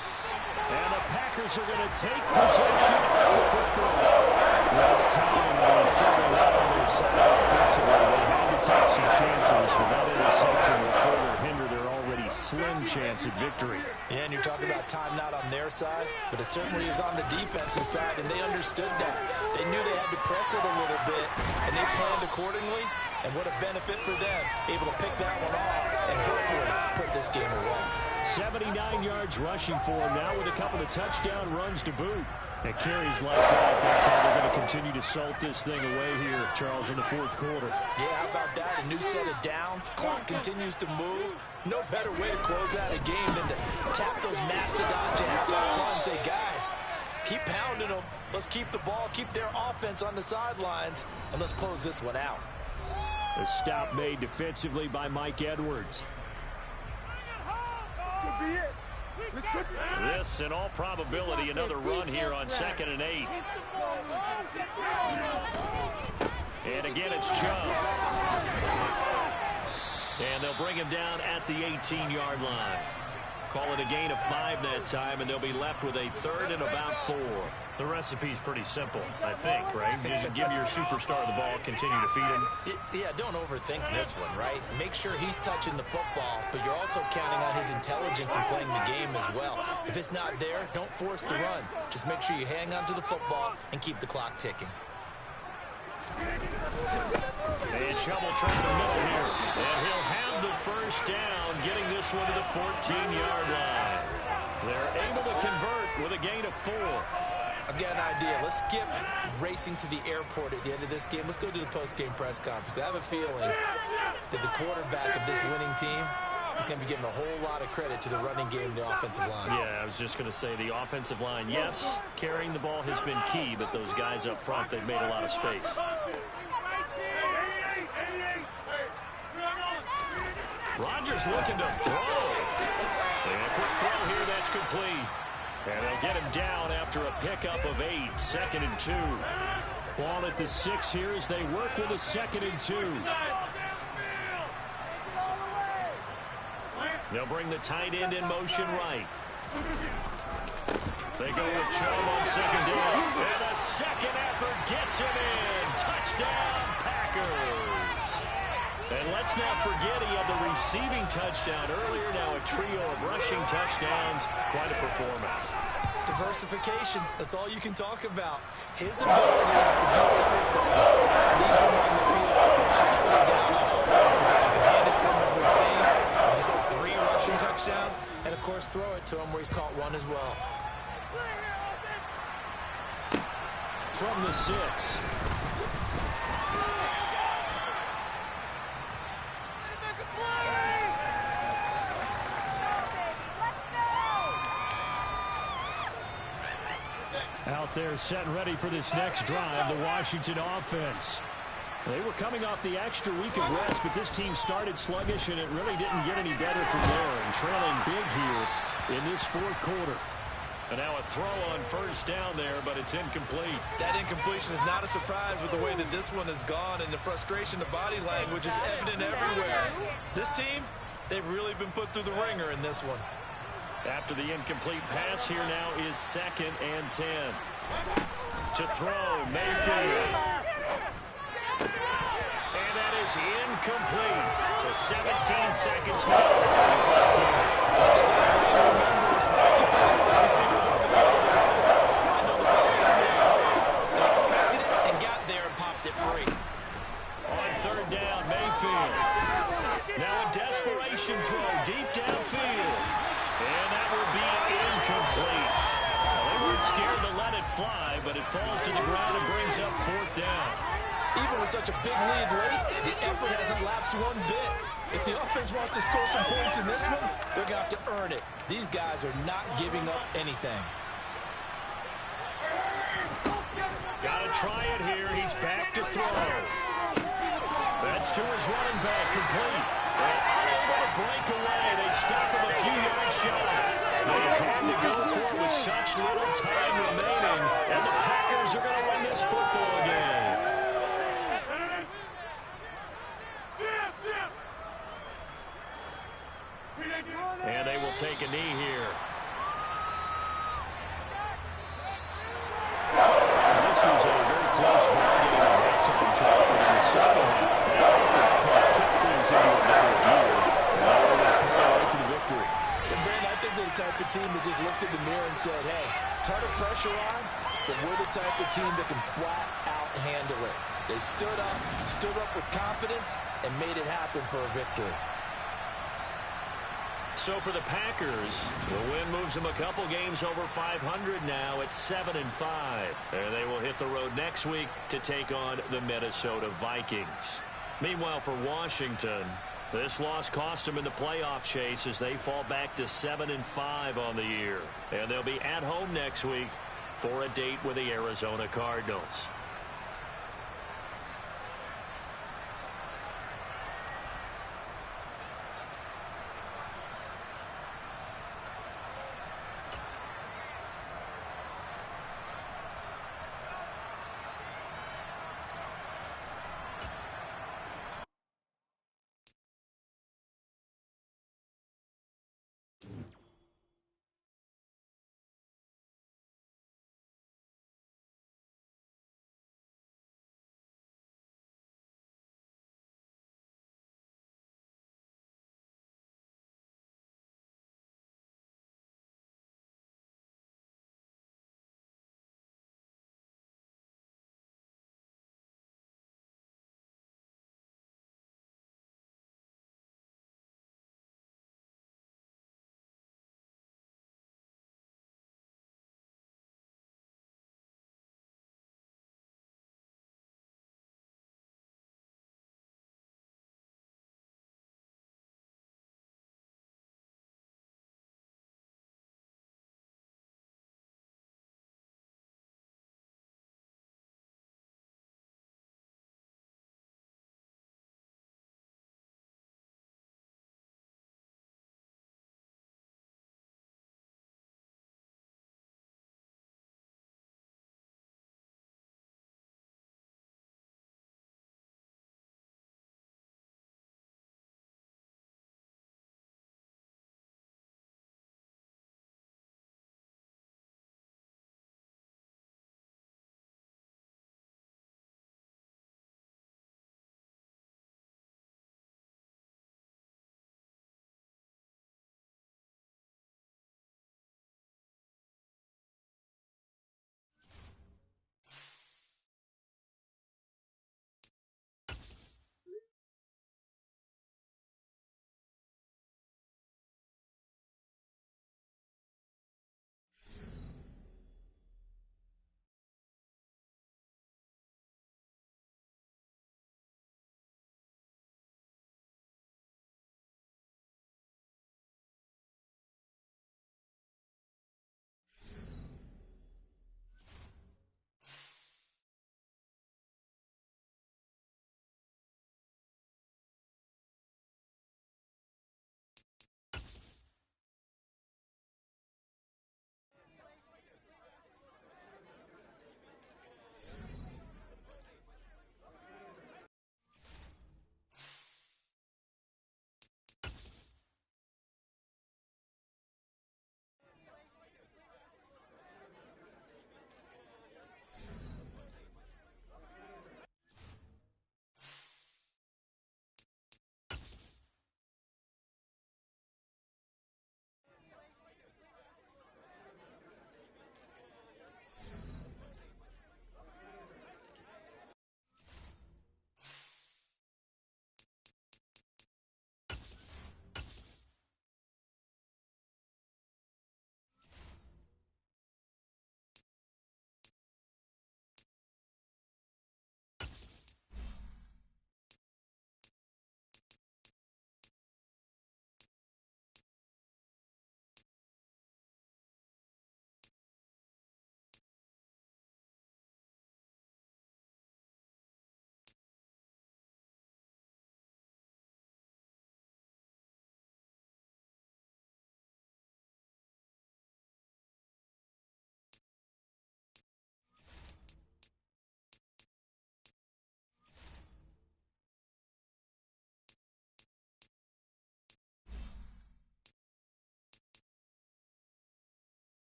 And the Packers are going to take possession of the football. Well, time was certainly not on their side offensively. They had to take some chances, but that interception will further hinder their already slim chance at victory. Yeah, and you're talking about time not on their side, but it certainly is on the defensive side, and they understood that. They knew they had to press it a little bit, and they planned accordingly, and what a benefit for them, able to pick that one off and hopefully put this game away. 79 yards rushing for him now with a couple of touchdown runs to boot. And carries like that, that's how they're going to continue to salt this thing away here, Charles, in the 4th quarter. Yeah, how about that? A new set of downs. Clock continues to move. No better way to close out a game than to tap those mastodons you have up front and say, guys, keep pounding them. Let's keep the ball, keep their offense on the sidelines, and let's close this one out. A stop made defensively by Mike Edwards. Could be it. This, in all probability, another run here on 2nd and 8. And again, it's Chubb. And they'll bring him down at the 18-yard line. Call it a gain of 5 that time, and they'll be left with a 3rd and about 4. The recipe's pretty simple, I think, right? Just give your superstar the ball, continue to feed him. Yeah, don't overthink this one, right? Make sure he's touching the football, but you're also counting on his intelligence in playing the game as well. If it's not there, don't force the run. Just make sure you hang on to the football and keep the clock ticking. And Chubb will try the middle here. And he'll have the first down, getting this one to the 14-yard line. They're able to convert with a gain of 4. I've got an idea. Let's skip racing to the airport at the end of this game. Let's go to the post-game press conference. I have a feeling that the quarterback of this winning team is going to be giving a whole lot of credit to the running game and the offensive line. Yeah, I was just going to say the offensive line, yes, carrying the ball has been key, but those guys up front, they've made a lot of space. Rodgers looking to throw. And a quick throw here, that's complete. And they'll get him down after a pickup of 8, 2nd and 2. Ball at the 6 here as they work with a 2nd and 2. They'll bring the tight end in motion right. They go with Chubb on 2nd down. And a second effort gets him in. Touchdown, Packers. And let's not forget he had the receiving touchdown earlier. Now a trio of rushing touchdowns. Quite a performance. Diversification, that's all you can talk about. His ability to do everything leaves him on the field every down on offense because you can hand it to him as we've seen. He just had 3 rushing touchdowns, and of course throw it to him where he's caught 1 as well. From the 6. Out there set and ready for this next drive, the Washington offense. They were coming off the extra week of rest, but this team started sluggish, and it really didn't get any better from there, and trailing big here in this 4th quarter. And now a throw on 1st down there, but it's incomplete. That incompletion is not a surprise with the way that this one has gone, and the frustration, the body language is evident everywhere. This team, they've really been put through the ringer in this one. After the incomplete pass, here now is 2nd and 10. To throw, Mayfield. And that is incomplete. So 17 seconds now. This is what everybody remembers. As he put the receivers on the field. I know the ball's coming out hard. They expected it and got there and popped it free. On 3rd down, Mayfield. Now a desperation throw deep downfield. And that will be incomplete. Well, they weren't scared to let it fly, but it falls to the ground and brings up 4th down. Even with such a big lead late, the effort hasn't lapsed 1 bit. If the offense wants to score some points in this one, they're going to have to earn it. These guys are not giving up anything. Got to try it here. He's back to throw. That's to his running back, complete. And unable to break away. They stop him a few yards shy. They had to go for it with such little time remaining. And the Packers are going to win this football game. And they will take a knee here. This was a very close ball game in halftime, Charles, but in the second half, the offense kicked things into another gear. And they were able to pull away for the victory. And Brandon, I think they're the type of team that just looked in the mirror and said, hey, ton of pressure on, but we're the type of team that can flat out handle it. They stood up with confidence, and made it happen for a victory. So for the Packers, the win moves them a couple games over 500 now at 7-5. And they will hit the road next week to take on the Minnesota Vikings. Meanwhile, for Washington, this loss cost them in the playoff chase as they fall back to 7-5 on the year. And they'll be at home next week for a date with the Arizona Cardinals.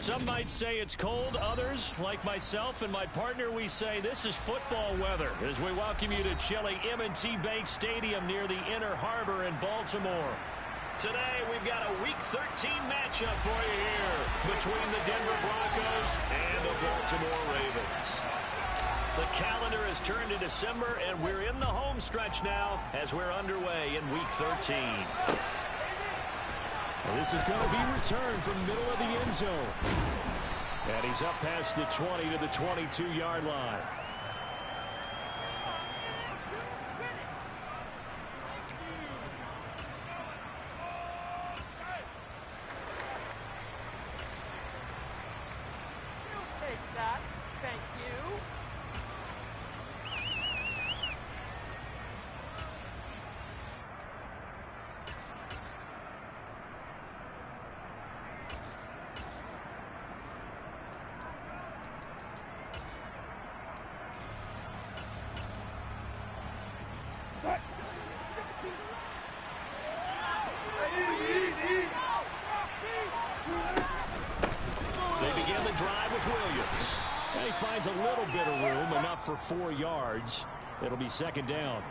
Some might say it's cold. Others, like myself and my partner, we say this is football weather as we welcome you to chilly M&T Bank Stadium near the Inner Harbor in Baltimore. Today, we've got a Week 13 matchup for you here between the Denver Broncos and the Baltimore Ravens. The calendar has turned to December, and we're in the home stretch now as we're underway in Week 13. Well, this is going to be returned from the middle of the end zone. And he's up past the 20 to the 22-yard line. Take that. Thank you. Finds a little bit of room, enough for 4 yards. It'll be second down.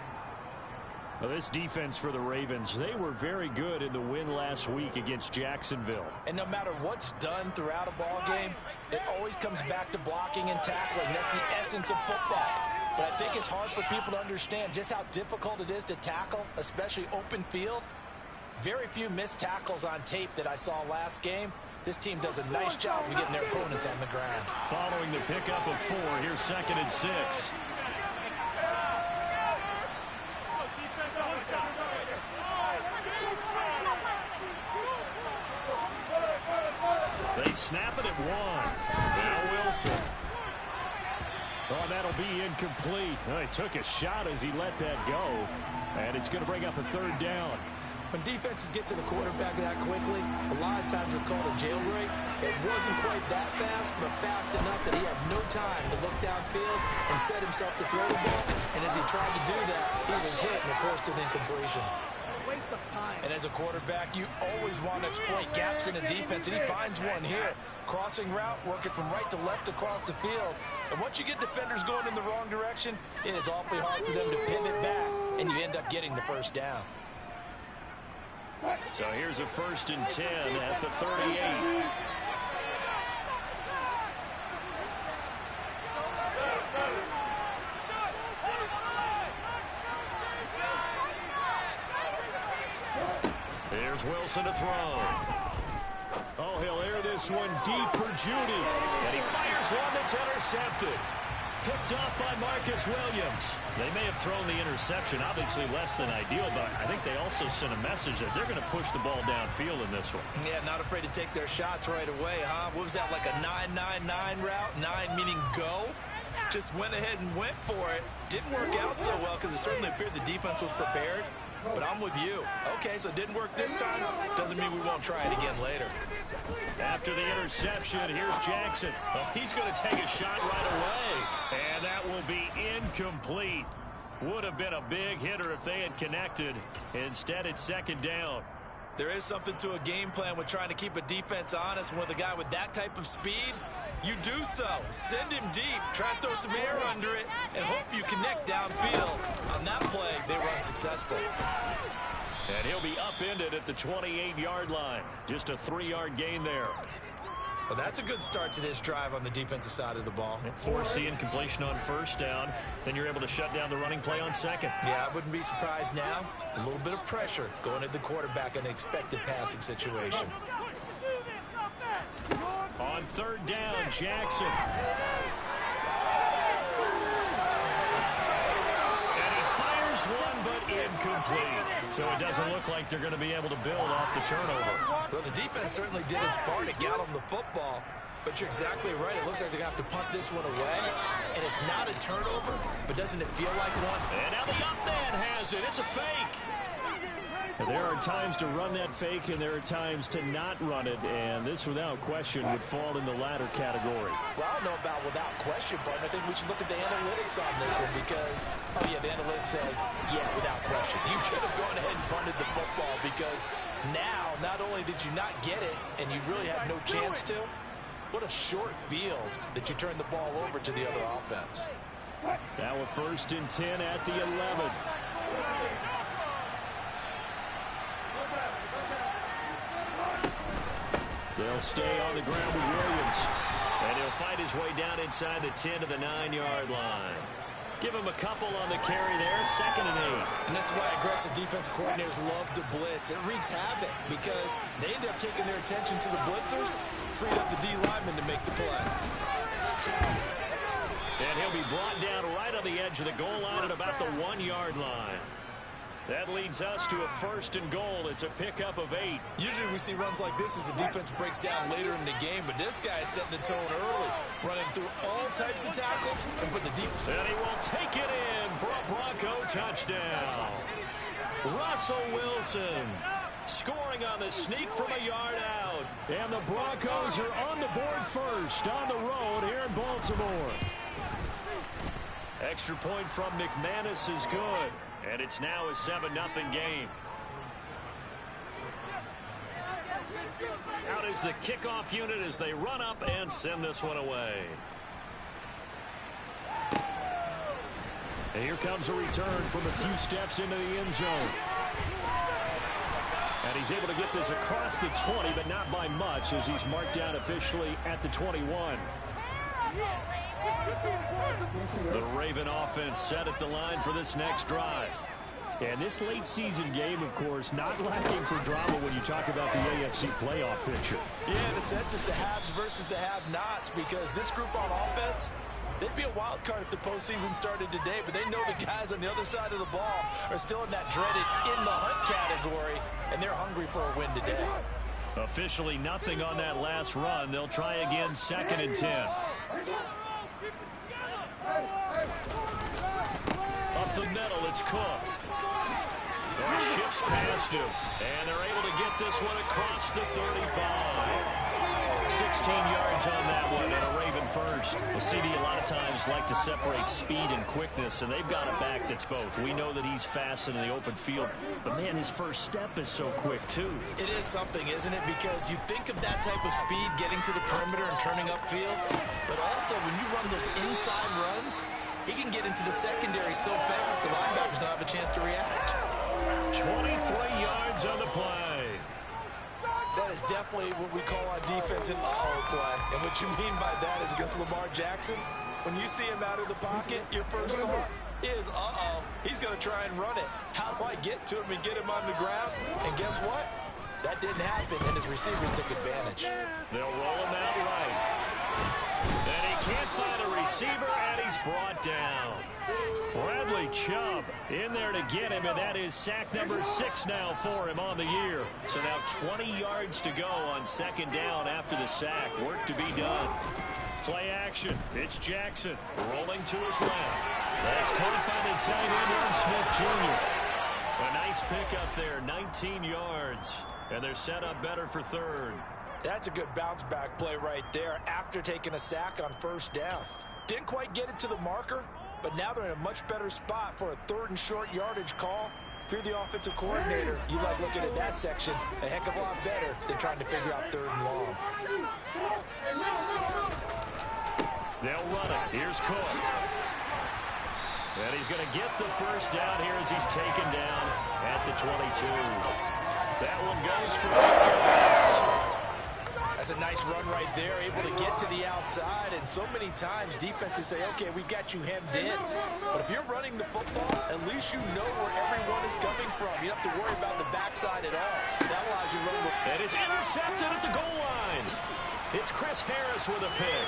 Well, this defense for the Ravens, they were very good in the win last week against Jacksonville. And no matter what's done throughout a ball game, it always comes back to blocking and tackling. That's the essence of football. But I think it's hard for people to understand just how difficult it is to tackle, especially open field. Very few missed tackles on tape that I saw last game. This team does a nice job of getting their opponents on the ground. Following the pickup of 4, here's 2nd and 6. They snap it at 1. Now Wilson. Oh, that'll be incomplete. Oh, he took a shot as he let that go. And it's going to bring up a 3rd down. When defenses get to the quarterback that quickly, a lot of times it's called a jailbreak. It wasn't quite that fast, but fast enough that he had no time to look downfield and set himself to throw the ball. And as he tried to do that, he was hit and forced an incompletion. A waste of time. And as a quarterback, you always want to exploit gaps in the defense, and he finds one here. Crossing route, working from right to left across the field. And once you get defenders going in the wrong direction, it is awfully hard for them to pivot back, and you end up getting the first down. So here's a 1st and 10 at the 38. Here's Wilson to throw. Oh, he'll air this one deep for Judy. And he fires one that's intercepted. Picked up by Marcus Williams. They may have thrown the interception, obviously less than ideal, but I think they also sent a message that they're going to push the ball downfield in this one. Yeah, not afraid to take their shots right away, huh? What was that, like a 9-9-9 route? 9 meaning go? Just went ahead and went for it. Didn't work out so well because it certainly appeared the defense was prepared. But I'm with you. Okay, so it didn't work this time. Doesn't mean we won't try it again later. After the interception, here's Jackson. Oh, he's going to take a shot right away. And that will be incomplete. Would have been a big hitter if they had connected. Instead, it's 2nd down. There is something to a game plan with trying to keep a defense honest. With a guy with that type of speed, you do so. Send him deep, try and throw some air under it, and hope you connect downfield. On that play, they were unsuccessful. And he'll be upended at the 28-yard line. Just a 3-yard gain there. Well, that's a good start to this drive on the defensive side of the ball. Force the incompletion on 1st down. Then you're able to shut down the running play on 2nd. Yeah, I wouldn't be surprised now. A little bit of pressure going at the quarterback in an expected passing situation. On 3rd down, Jackson. And he fires one, but incomplete. So it doesn't look like they're going to be able to build off the turnover. Well, the defense certainly did its part to get them the football. But you're exactly right. It looks like they're going to have to punt this one away. And it's not a turnover, but doesn't it feel like one? And now the up man has it. It's a fake. There are times to run that fake, and there are times to not run it, and this, without question, would fall in the latter category. Well, I don't know about without question, but I think we should look at the analytics on this one because, oh, yeah, the analytics say, yeah, without question. You should have gone ahead and punted the football, because now, not only did you not get it, and you really had no chance to, What a short field that you turn the ball over to the other offense. Now a 1st and 10 at the 11. They'll stay on the ground with Williams. And he'll fight his way down inside the 10 to the 9-yard line. Give him a couple on the carry there, 2nd and 8. And this is why aggressive defensive coordinators love to blitz. It wreaks havoc because they end up taking their attention to the blitzers, freed up the D lineman to make the play. And he'll be brought down right on the edge of the goal line at about the 1-yard line. That leads us to a 1st and goal. It's a pickup of 8. Usually we see runs like this as the defense breaks down later in the game, but this guy is setting the tone early, running through all types of tackles and put the deep. And he will take it in for a Bronco touchdown. Russell Wilson scoring on the sneak from a yard out. And the Broncos are on the board first on the road here in Baltimore. Extra point from McManus is good. And it's now a 7-0 game. Out is the kickoff unit as they run up and send this one away. And here comes a return from a few steps into the end zone. And he's able to get this across the 20, but not by much as he's marked down officially at the 21. The Raven offense set at the line for this next drive. And this late season game, of course, not lacking for drama when you talk about the AFC playoff picture. Yeah, in a sense, it's the haves versus the have-nots because this group on offense, they'd be a wild card if the postseason started today, but they know the guys on the other side of the ball are still in that dreaded in-the-hunt category, and they're hungry for a win today. Officially nothing on that last run. They'll try again, 2nd and 10. Up the middle, it's Cook. And shifts past him. And they're able to get this one across the 35. 16 yards on that one and a Raven first. The CD a lot of times like to separate speed and quickness, and they've got a back that's both. We know that he's fast in the open field, but man, his first step is so quick too. It is something, isn't it? Because you think of that type of speed getting to the perimeter and turning upfield, but also when you run those inside runs, he can get into the secondary so fast the linebackers don't have a chance to react. 23 yards on the play. That is definitely what we call on defense an uh-oh play. And what you mean by that is against Lamar Jackson, when you see him out of the pocket, your first thought is, uh-oh, he's going to try and run it. How do I get to him and get him on the ground? And guess what? That didn't happen, and his receivers took advantage. They'll roll him out right. And he can't find a receiver, and he's brought down. Bradley Chubb in there to get him, and that is sack number 6 now for him on the year. So now 20 yards to go on 2nd down after the sack. Work to be done. Play action. It's Jackson rolling to his left. That's caught by the tight end, Irv Smith Jr. A nice pickup there, 19 yards. And they're set up better for 3rd. That's a good bounce-back play right there after taking a sack on 1st down. Didn't quite get it to the marker, but now they're in a much better spot for a 3rd and short yardage call. If you're the offensive coordinator, you like looking at that section a heck of a lot better than trying to figure out 3rd and long. They'll run it. Here's Cook. And he's going to get the first down here as he's taken down at the 22. That one goes for 8 yards. That's a nice run right there, able to get to the outside. And so many times defenses say, okay, we got you hemmed in. But if you're running the football, at least you know where everyone is coming from. You don't have to worry about the backside at all. That allows you to run. And it's intercepted at the goal line. It's Chris Harris with a pick.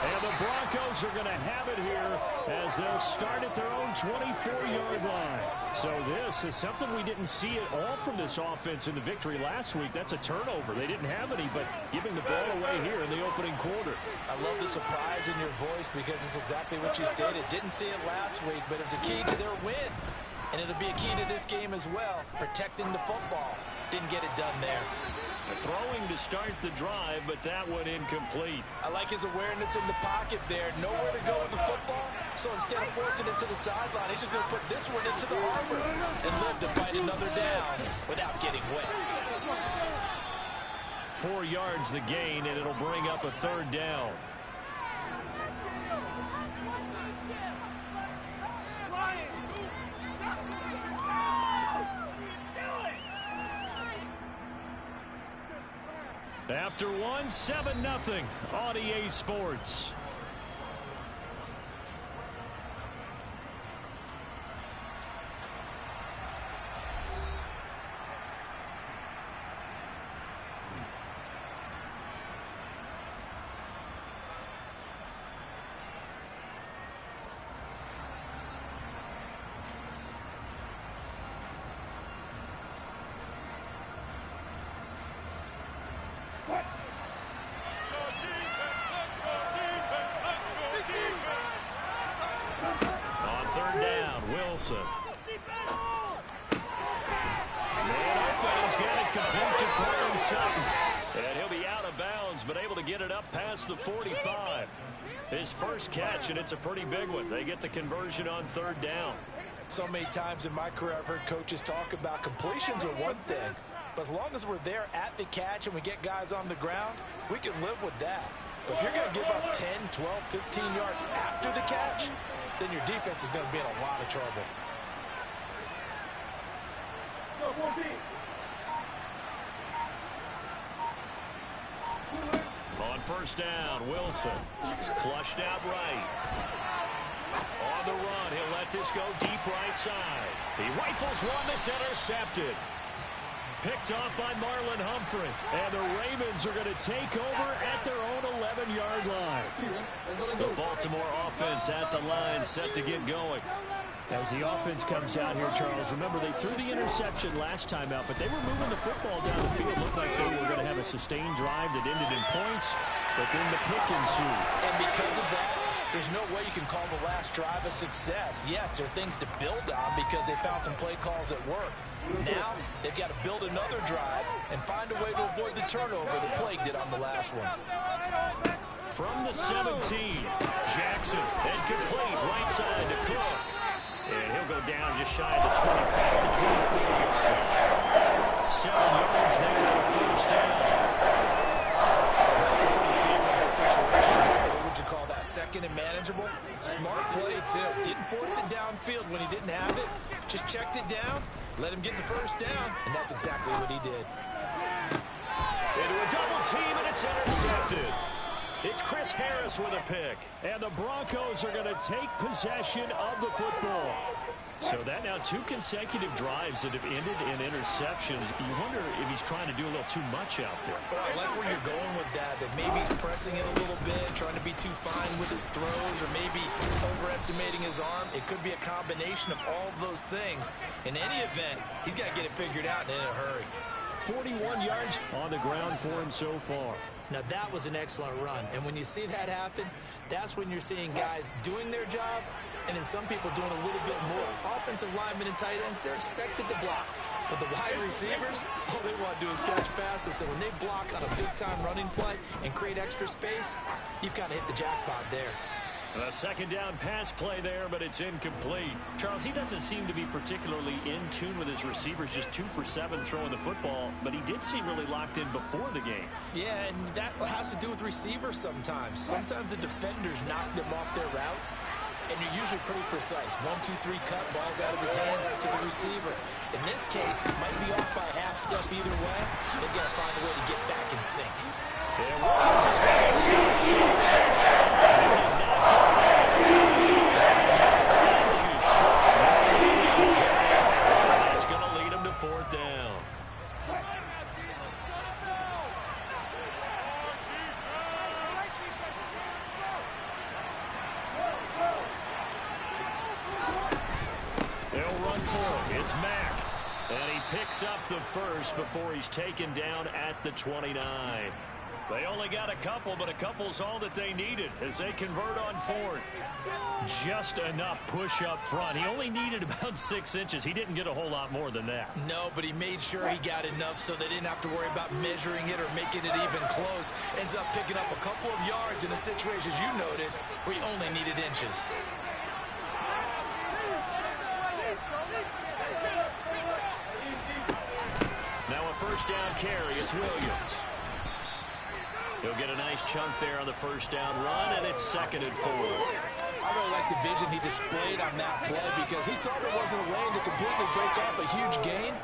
And the Broncos are going to have it here as they'll start at their own 24-yard line. So this is something we didn't see at all from this offense in the victory last week. That's a turnover. They didn't have any, but giving the ball away here in the opening quarter. I love the surprise in your voice because it's exactly what you stated. Didn't see it last week, but it's a key to their win. And it'll be a key to this game as well, protecting the football. Didn't get it done there. Throwing to start the drive, but that one incomplete. I like his awareness in the pocket there. Nowhere to go with the football. So instead of forcing it to the sideline, he's just going to put this one into the harbor and live to fight another down without getting wet. 4 yards the gain, and it'll bring up a 3rd down. After one, 7-0 on EA Sports. Wilson. He's got it complete to Courtland Sutton. And he'll be out of bounds, but able to get it up past the 45. His first catch, and it's a pretty big one. They get the conversion on 3rd down. So many times in my career, I've heard coaches talk about completions are one thing, but as long as we're there at the catch and we get guys on the ground, we can live with that. But if you're going to give up 10, 12, 15 yards after the catch, then your defense is going to be in a lot of trouble. On 1st down, Wilson flushed out right. On the run, he'll let this go deep right side. He rifles one that's intercepted. Picked off by Marlon Humphrey. And the Ravens are going to take over at their own 11-yard line. The Baltimore offense at the line, set to get going. As the offense comes out here, Charles, remember they threw the interception last time out, but they were moving the football down the field. Looked like they were going to have a sustained drive that ended in points, but then the pick ensued. And because of that, there's no way you can call the last drive a success. Yes, there are things to build on because they found some play calls that work. Now, they've got to build another drive and find a way to avoid the turnover the plague did on the last one. From the 17, Jackson, incomplete, right side to Cook. And he'll go down just shy of the 25 to 24-yard line. 7 yards there on 1st down. That's a pretty favorable situation here. What would you call that? Second and manageable? Smart play, too. Didn't force it downfield when he didn't have it. Just checked it down, let him get the 1st down, and that's exactly what he did. Into a double team, and it's intercepted. It's Chris Harris with a pick. And the Broncos are going to take possession of the football. So that now 2 consecutive drives that have ended in interceptions. You wonder if he's trying to do a little too much out there. Well, I like where you're going with that maybe he's pressing it a little bit, trying to be too fine with his throws, or maybe overestimating his arm. It could be a combination of all of those things. In any event, he's got to get it figured out and in a hurry. 41 yards on the ground for him so far. Now, that was an excellent run. And when you see that happen, that's when you're seeing guys doing their job and then some people doing a little bit more. Offensive linemen and tight ends, they're expected to block. But the wide receivers, all they want to do is catch passes. So when they block on a big-time running play and create extra space, you've kind of hit the jackpot there. A 2nd down pass play there, but it's incomplete. Charles, he doesn't seem to be particularly in tune with his receivers, just 2 for 7 throwing the football, but he did seem really locked in before the game. Yeah, and that has to do with receivers sometimes. Sometimes the defenders knock them off their routes, and you're usually pretty precise. 1, 2, 3 cut, balls out of his hands to the receiver. In this case, might be off by a half step either way. They've got to find a way to get back in sync. And Williams has got to stop short. That's going to lead him to 4th down. They'll run for it. It's Mack. And he picks up the first before he's taken down at the 29. They only got a couple, but a couple's all that they needed as they convert on 4th. Just enough push up front. He only needed about 6 inches. He didn't get a whole lot more than that. No, but he made sure he got enough so they didn't have to worry about measuring it or making it even close. Ends up picking up a couple of yards in a situation, as you noted, where he only needed inches. Now a 1st down carry. It's Williams. He'll get a nice chunk there on the first down run, and it's 2nd and 4. I really like the vision he displayed on that play because he saw there wasn't a lane to completely break off a huge gain.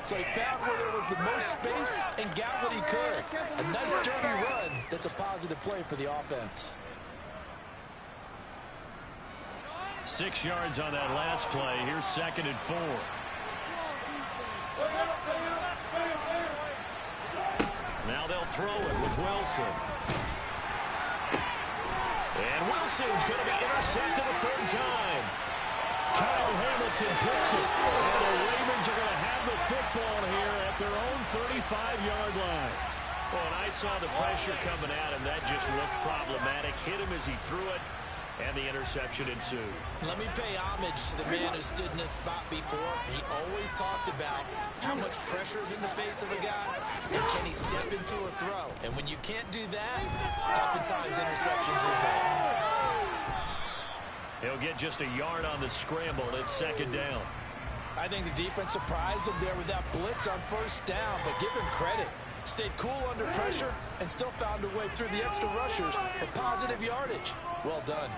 So he found where there was the most space and got what he could. A nice dirty run that's a positive play for the offense. 6 yards on that last play. Here's 2nd and 4. Now they'll throw it with Wilson. And Wilson's going to be intercepted a 3rd time. Kyle Hamilton picks it. And the Ravens are going to have the football here at their own 35-yard line. Well, and I saw the pressure coming at him. That just looked problematic. Hit him as he threw it, and the interception ensued. Let me pay homage to the man who stood in this spot before. He always talked about how much pressure is in the face of a guy, and can he step into a throw. And when you can't do that, oftentimes interceptions result. He'll get just a yard on the scramble. It's 2nd down. I think the defense surprised him there with that blitz on 1st down, but give him credit. Stayed cool under pressure and still found a way through the extra rushers for positive yardage. Well done.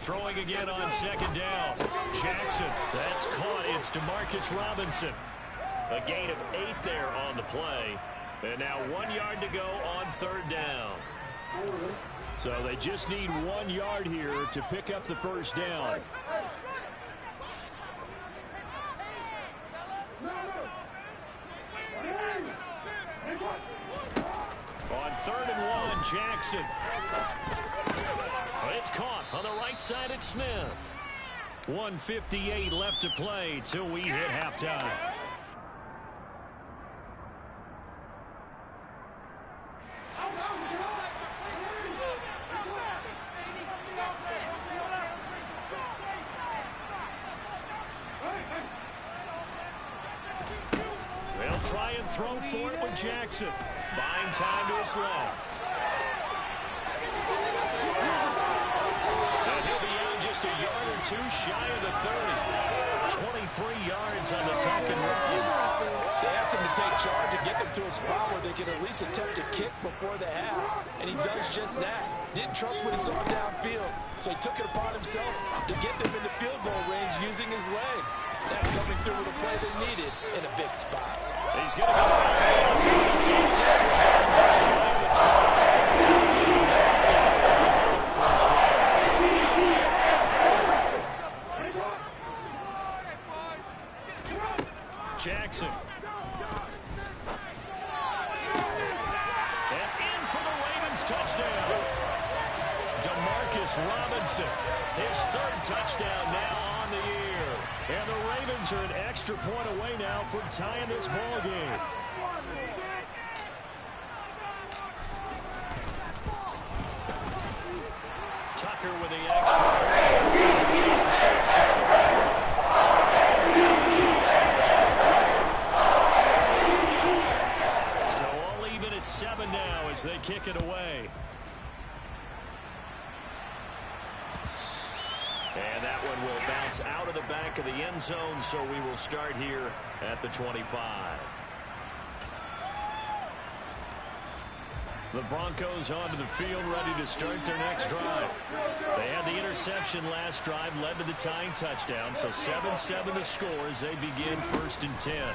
Throwing again on 2nd down. Jackson, that's caught. It's Demarcus Robinson. A gain of 8 there on the play. And now 1 yard to go on 3rd down. So they just need 1 yard here to pick up the 1st down. On 3rd and 1, Jackson. It's caught on the right side at Smith. 1:58 left to play till we hit halftime. They'll try and throw for it with Jackson. Buying time to his left. And he'll be out just a yard or 2 shy of the 30. 23 yards on the tuck and run. They asked him to take charge and get them to a spot where they can at least attempt a kick before the half. And he does just that. Didn't trust what he saw downfield, so he took it upon himself to get them into field goal range using his legs. That's coming through with a play they needed in a big spot. He's going to go out. He takes this one down just shy of the 20. Jackson. And in for the Ravens touchdown. Demarcus Robinson. His 3rd touchdown now on the year. And the Ravens are an extra point away now from tying this ball game. Tucker with the extra. So all even at 7 now as they kick it away. And that one will bounce out of the back of the end zone, so we will start here at the 25. The Broncos onto the field, ready to start their next drive. They had the interception last drive, led to the tying touchdown, so 7-7 the score as they begin 1st and 10.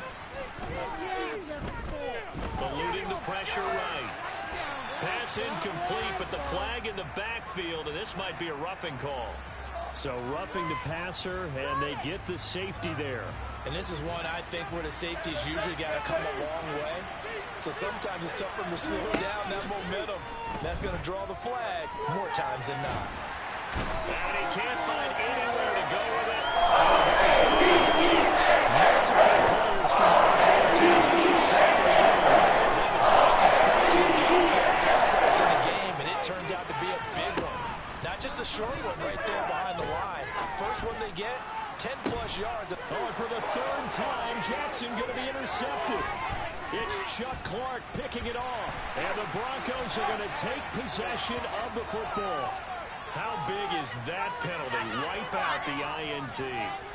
Eluding the pressure right. Pass incomplete, but the flag in the backfield, and this might be a roughing call. So roughing the passer, and they get the safety there. And this is one I think where the safety's usually got to come a long way. So sometimes it's tough for them to slow down that momentum. That's going to draw the flag more times than not. And he can't find anywhere to go with it. Multiple players come out for the team's first sack of the game, and it turns out to be a big one. Not just a short one right there behind the line. First one they get, 10-plus yards. Oh, and for the 3rd time, Jackson going to be intercepted. It's Chuck Clark picking it off. And the Broncos are going to take possession of the football. How big is that penalty? Wipe out the INT.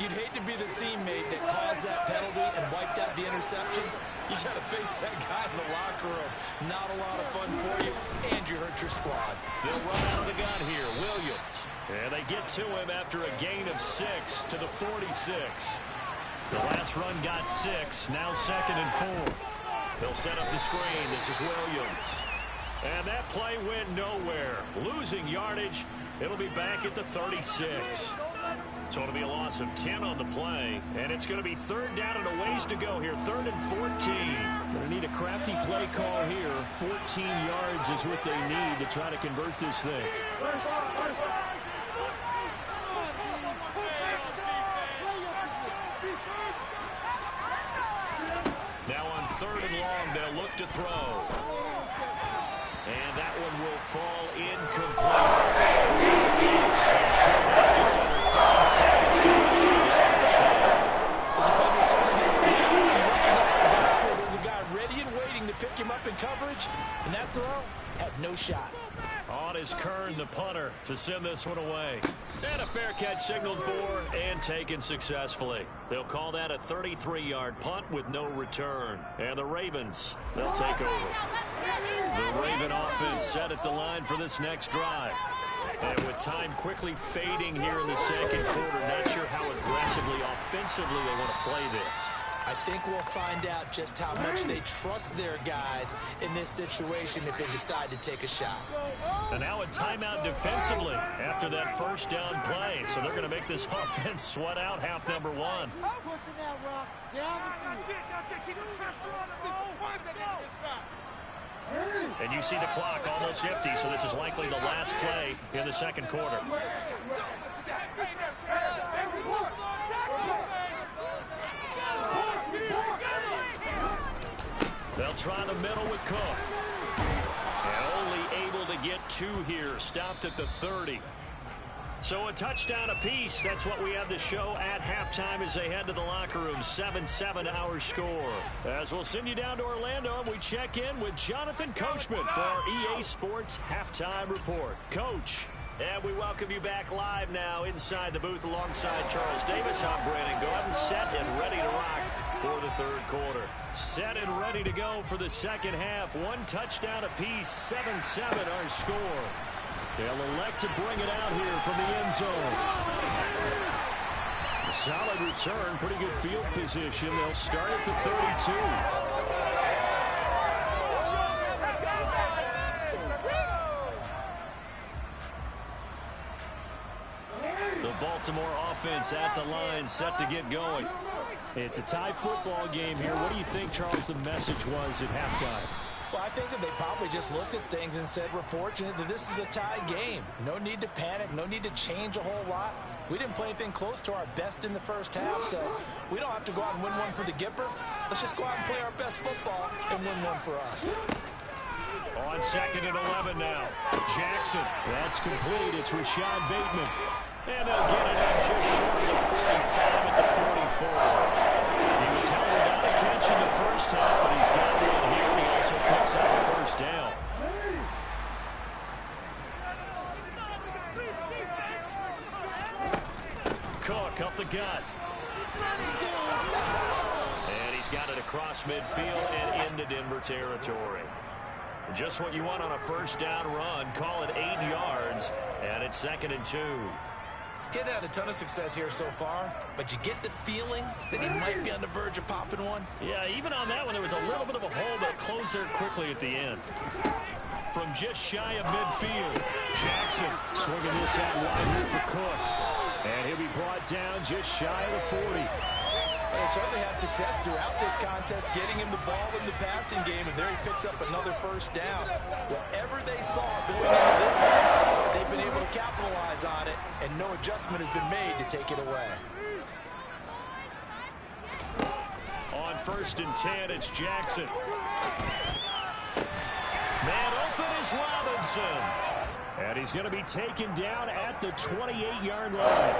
You'd hate to be the teammate that caused that penalty and wiped out the interception, you got to face that guy in the locker room. Not a lot of fun for you, and you hurt your squad. They'll run out of the gun here. Williams. And they get to him after a gain of 6 to the 46. The last run got 6. Now 2nd and 4. They'll set up the screen. This is Williams. And that play went nowhere. Losing yardage. It'll be back at the 36. So it'll be a loss of 10 on the play. And it's going to be 3rd down and a ways to go here. 3rd and 14. Going to need a crafty play call here. 14 yards is what they need to try to convert this thing. Now on 3rd and long, they'll look to throw. And that one will fall incomplete. Just under 5 seconds to go. There's a guy ready and waiting to pick him up in coverage, and that throw had no shot. On is Kern, the punter, to send this one away. And a fair catch signaled for and taken successfully. They'll call that a 33-yard punt with no return. And the Ravens, they'll take over. The Raven offense set at the line for this next drive. And with time quickly fading here in the second quarter, not sure how aggressively, offensively they want to play this. I think we'll find out just how much they trust their guys in this situation if they decide to take a shot. And now a timeout defensively after that first down play. So they're going to make this offense sweat out half number 1. Pushing that rock down the field. That's it. Keep the pressure on the And you see the clock almost empty, so this is likely the last play in the second quarter. They'll try the middle with Cook. And only able to get 2 here, stopped at the 30. So a touchdown apiece. That's what we have to show at halftime as they head to the locker room. 7-7 our score. As we'll send you down to Orlando, we check in with Jonathan Coachman for our EA Sports Halftime Report. Coach. And we welcome you back live now inside the booth alongside Charles Davis. I'm Brandon Gordon, set and ready to rock for the third quarter. Set and ready to go for the second half. 1 touchdown apiece, 7-7 our score. They'll elect to bring it out here from the end zone. A solid return, pretty good field position. They'll start at the 32. The Baltimore offense at the line, set to get going. It's a tie football game here. What do you think, Charles, the message was at halftime? Well, I think that they probably just looked at things and said, we're fortunate that this is a tie game. No need to panic, no need to change a whole lot. We didn't play anything close to our best in the first half, so we don't have to go out and win one for the Gipper. Let's just go out and play our best football and win one for us. On 2nd and 11 now. Jackson. That's complete. It's Rashad Bateman. And they'll get it up just short of the 45 at the 44. He was held without a catch in the first half, but he's got one here. He also picks up a first down. Cook up the gut. And he's got it across midfield and into Denver territory. Just what you want on a first down run. Call it 8 yards, and it's 2nd and 2. He's had a ton of success here so far, but you get the feeling that he might be on the verge of popping one. Yeah, even on that one, there was a little bit of a hole, but closed there quickly at the end. From just shy of midfield, Jackson swinging this out wide here for Cook. And he'll be brought down just shy of the 40. They certainly had success throughout this contest, getting him the ball in the passing game, and there he picks up another first down. Whatever they saw going into this one, they've been able to capitalize on it, and no adjustment has been made to take it away. On 1st and 10, it's Jackson. Man open is Robinson. And he's going to be taken down at the 28-yard line.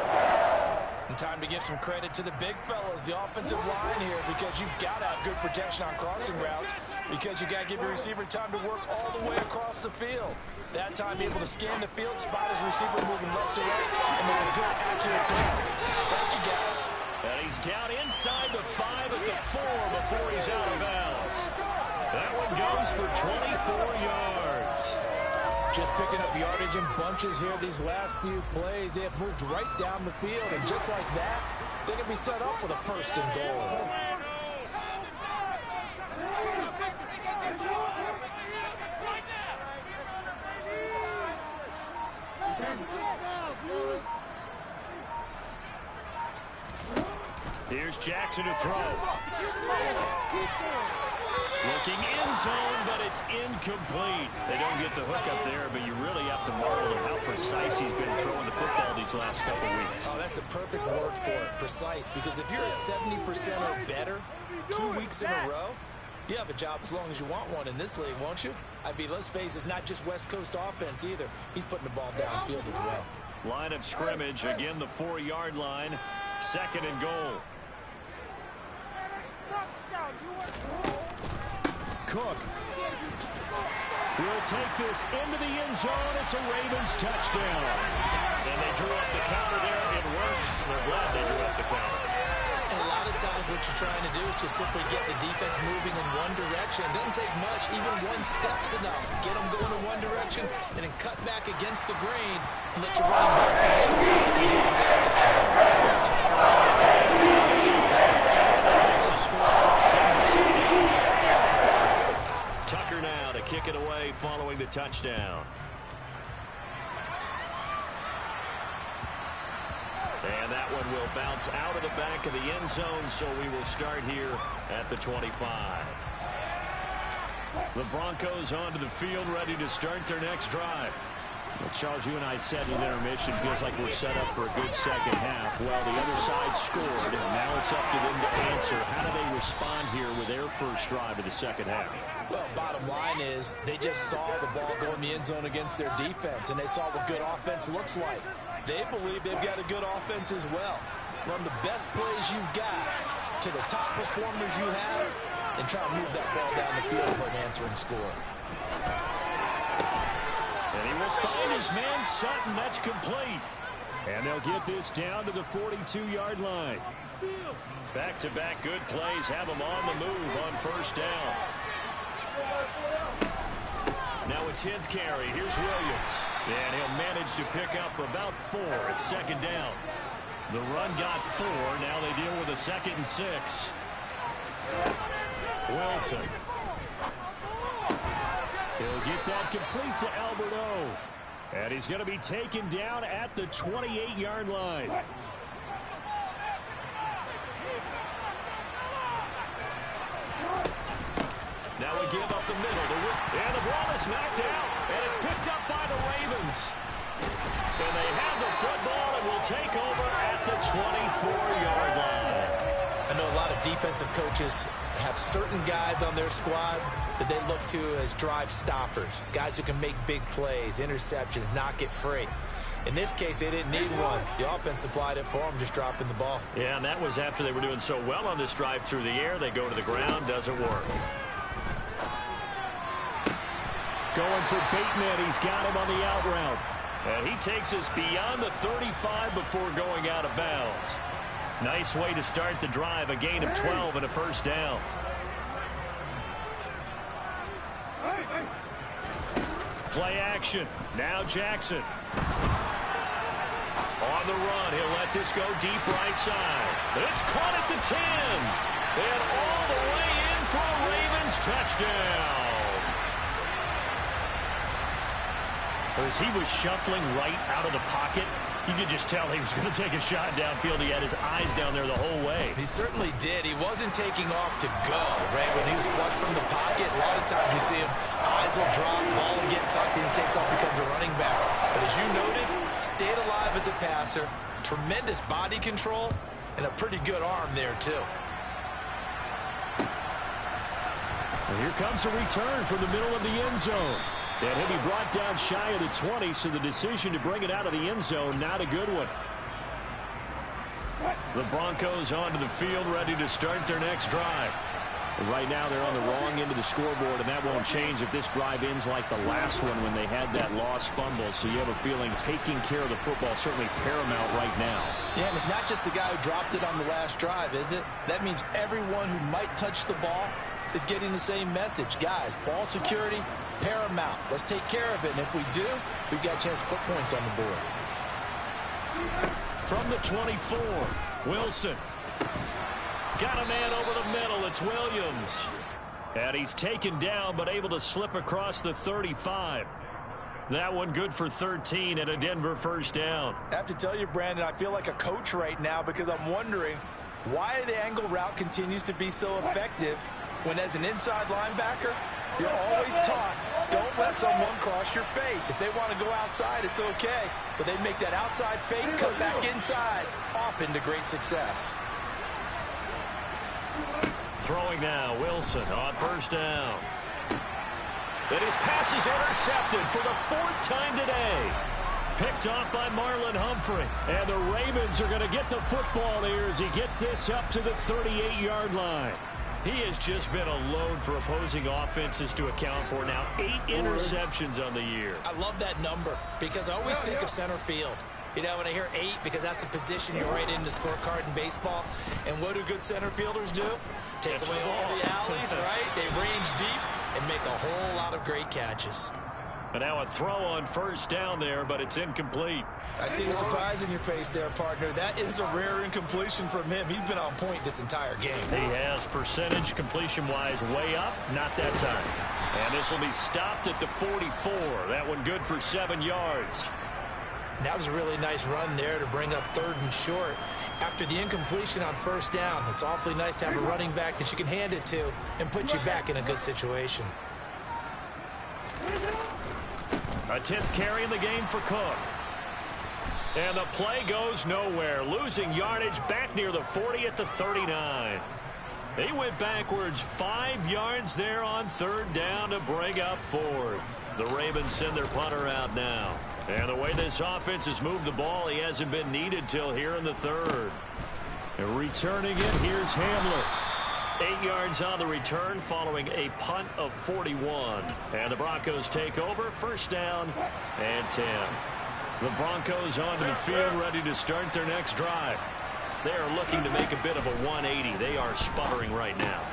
And time to give some credit to the big fellas, the offensive line here, because you've got to have good protection on crossing routes, because you've got to give your receiver time to work all the way across the field. That time able to scan the field, spot his receiver moving left to right, and make a good, accurate throw. Thank you, guys. And he He's down inside the 5 at the 4 before he's out of bounds. That one goes for 24 yards. Just picking up yardage in bunches here these last few plays. They have moved right down the field, and just like that, they can be set up with a 1st and goal. Here's Jackson to throw. Looking end zone, but it's incomplete. They don't get the hook up there, but you really have to marvel at how precise he's been throwing the football these last couple weeks. Oh, that's a perfect word for it, precise, because if you're at 70% or better 2 weeks in a row, you have a job as long as you want one in this league, won't you? I mean, let's face it, it's not just West Coast offense either. He's putting the ball downfield as well. Line of scrimmage, again the 4-yard line, 2nd and goal. Cook will take this into the end zone. It's a Ravens touchdown. And they drew up the counter there. It worked. They're glad they drew up the counter. And a lot of times what you're trying to do is just simply get the defense moving in one direction. It doesn't take much. Even one step's enough. Get them going in one direction and then cut back against the grain and let your running back finish it. Makes the score from 10-7. Tucker now to kick it away following the touchdown. And that one will bounce out of the back of the end zone, so we will start here at the 25. The Broncos onto the field, ready to start their next drive. Well, Charles, you and I said in intermission, feels like we're set up for a good second half. Well, the other side scored, and now it's up to them to answer. How do they respond here with their first drive of the second half? Well, bottom line is they just saw the ball go in the end zone against their defense, and they saw what good offense looks like. They believe they've got a good offense as well. Run the best plays you've got to the top performers you have, and try to move that ball down the field for an answering score. And he will find his man Sutton. That's complete. And they'll get this down to the 42-yard line. Back-to-back good plays have them on the move on first down. Now a 10th carry. Here's Williams. And he'll manage to pick up about 4 at second down. The run got 4. Now they deal with a 2nd and 6. Wilson. He'll get that complete to Alberto. And he's going to be taken down at the 28-yard line. Now we give up the middle. And the ball is knocked out. And it's picked up by the Ravens. And they have the football and will take over at the 24-yard line. I know a lot of defensive coaches have certain guys on their squad that they look to as drive stoppers, guys who can make big plays, interceptions, knock it free. In this case, they didn't need one. The offense supplied it for them, just dropping the ball. Yeah, and that was after they were doing so well on this drive through the air. They go to the ground, doesn't work. Going for Bateman. He's got him on the out route. And he takes us beyond the 35 before going out of bounds. Nice way to start the drive. A gain of 12 and a first down. Play action. Now Jackson. On the run. He'll let this go deep right side. It's caught at the 10. And all the way in for a Ravens touchdown. As he was shuffling right out of the pocket, you could just tell he was going to take a shot downfield. He had his eyes down there the whole way. He certainly did. He wasn't taking off to go, right? When he was flush from the pocket, a lot of times you see him, eyes will drop, ball will get tucked, and he takes off, becomes a running back. But as you noted, stayed alive as a passer, tremendous body control, and a pretty good arm there, too. And here comes a return from the middle of the end zone. And he'll be brought down shy of the 20, so the decision to bring it out of the end zone, not a good one. The Broncos onto the field, ready to start their next drive. Right now they're on the wrong end of the scoreboard, and that won't change if this drive ends like the last one when they had that lost fumble. So you have a feeling taking care of the football certainly paramount right now. Yeah, and it's not just the guy who dropped it on the last drive, is it? That means everyone who might touch the ball is getting the same message. Guys, ball security, paramount. Let's take care of it, and if we do, we've got a chance to put points on the board. From the 24, Wilson. Got a man over the middle. It's Williams. And he's taken down, but able to slip across the 35. That one good for 13 and a Denver first down. I have to tell you, Brandon, I feel like a coach right now because I'm wondering why the angle route continues to be so effective when as an inside linebacker, you're always taught, don't let someone cross your face. If they want to go outside, it's okay. But they make that outside fake, cut back inside, often to great success. Throwing now, Wilson on first down. And his pass is intercepted for the 4th time today. Picked off by Marlon Humphrey. And the Ravens are going to get the football here as he gets this up to the 38-yard line. He has just been a load for opposing offenses to account for. Now 8 interceptions on the year. I love that number because I always think of center field. You know, when I hear 8, because that's the position you write in the scorecard in baseball. And what do good center fielders do? Take away all the alleys, right? They range deep and make a whole lot of great catches. And now a throw on first down there, but it's incomplete. I see the surprise in your face there, partner. That is a rare incompletion from him. He's been on point this entire game. He has percentage completion-wise way up, not that time. And this will be stopped at the 44. That one good for 7 yards. That was a really nice run there to bring up 3rd and short. After the incompletion on first down, it's awfully nice to have a running back that you can hand it to and put you back in a good situation. A 10th carry in the game for Cook. And the play goes nowhere. Losing yardage back near the 40 at the 39. They went backwards 5 yards there on 3rd down to bring up 4th. The Ravens send their punter out now. And the way this offense has moved the ball, he hasn't been needed till here in the 3rd. And returning it, here's Hamler. 8 yards on the return following a punt of 41. And the Broncos take over, first down and 10. The Broncos onto the field, ready to start their next drive. They are looking to make a bit of a 180. They are sputtering right now.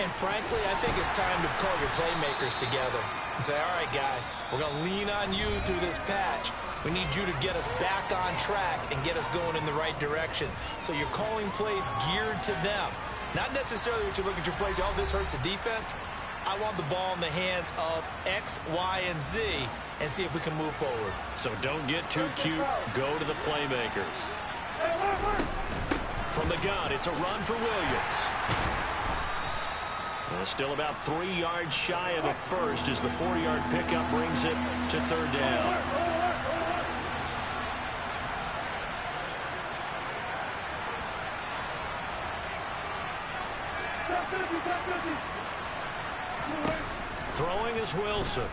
And frankly, I think it's time to call your playmakers together and say, all right, guys, we're going to lean on you through this patch. We need you to get us back on track and get us going in the right direction. So you're calling plays geared to them. Not necessarily what you look at your plays, oh, this hurts the defense. I want the ball in the hands of X, Y, and Z and see if we can move forward. So don't get too cute. Go to the playmakers. From the gun, it's a run for Williams. Still about 3 yards shy of the first as the 4-yard pickup brings it to 3rd down. Throwing is Wilson.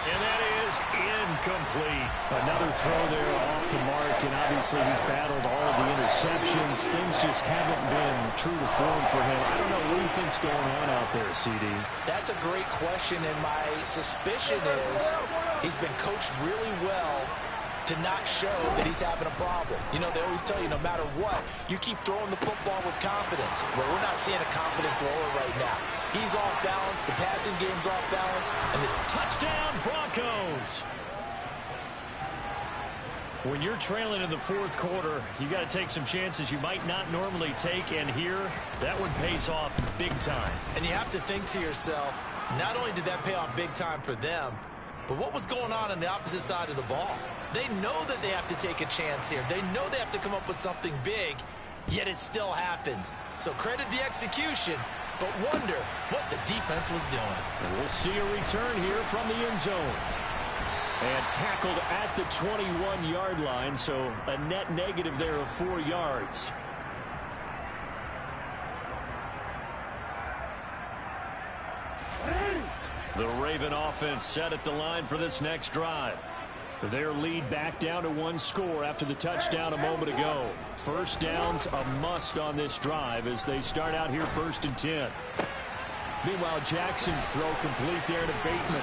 And that is incomplete. Another throw there off the mark, and obviously he's battled all of the interceptions. Things just haven't been true to form for him. I don't know what do you think's going on out there, CD? That's a great question, and my suspicion is he's been coached really well to not show that he's having a problem. You know, they always tell you no matter what, you keep throwing the football with confidence. Well, we're not seeing a confident thrower right now. He's off balance, the passing game's off balance, and the touchdown Broncos. When you're trailing in the 4th quarter, you got to take some chances you might not normally take, and here, that one pays off big time. And you have to think to yourself, not only did that pay off big time for them, but what was going on the opposite side of the ball? They know that they have to take a chance here. They know they have to come up with something big, yet it still happens. So credit the execution, but wonder what the defense was doing. And we'll see a return here from the end zone. And tackled at the 21-yard line, so a net negative there of 4 yards. The Raven offense set at the line for this next drive. Their lead back down to one score after the touchdown a moment ago. First down's a must on this drive as they start out here 1st and 10. Meanwhile, Jackson's throw complete there to Bateman.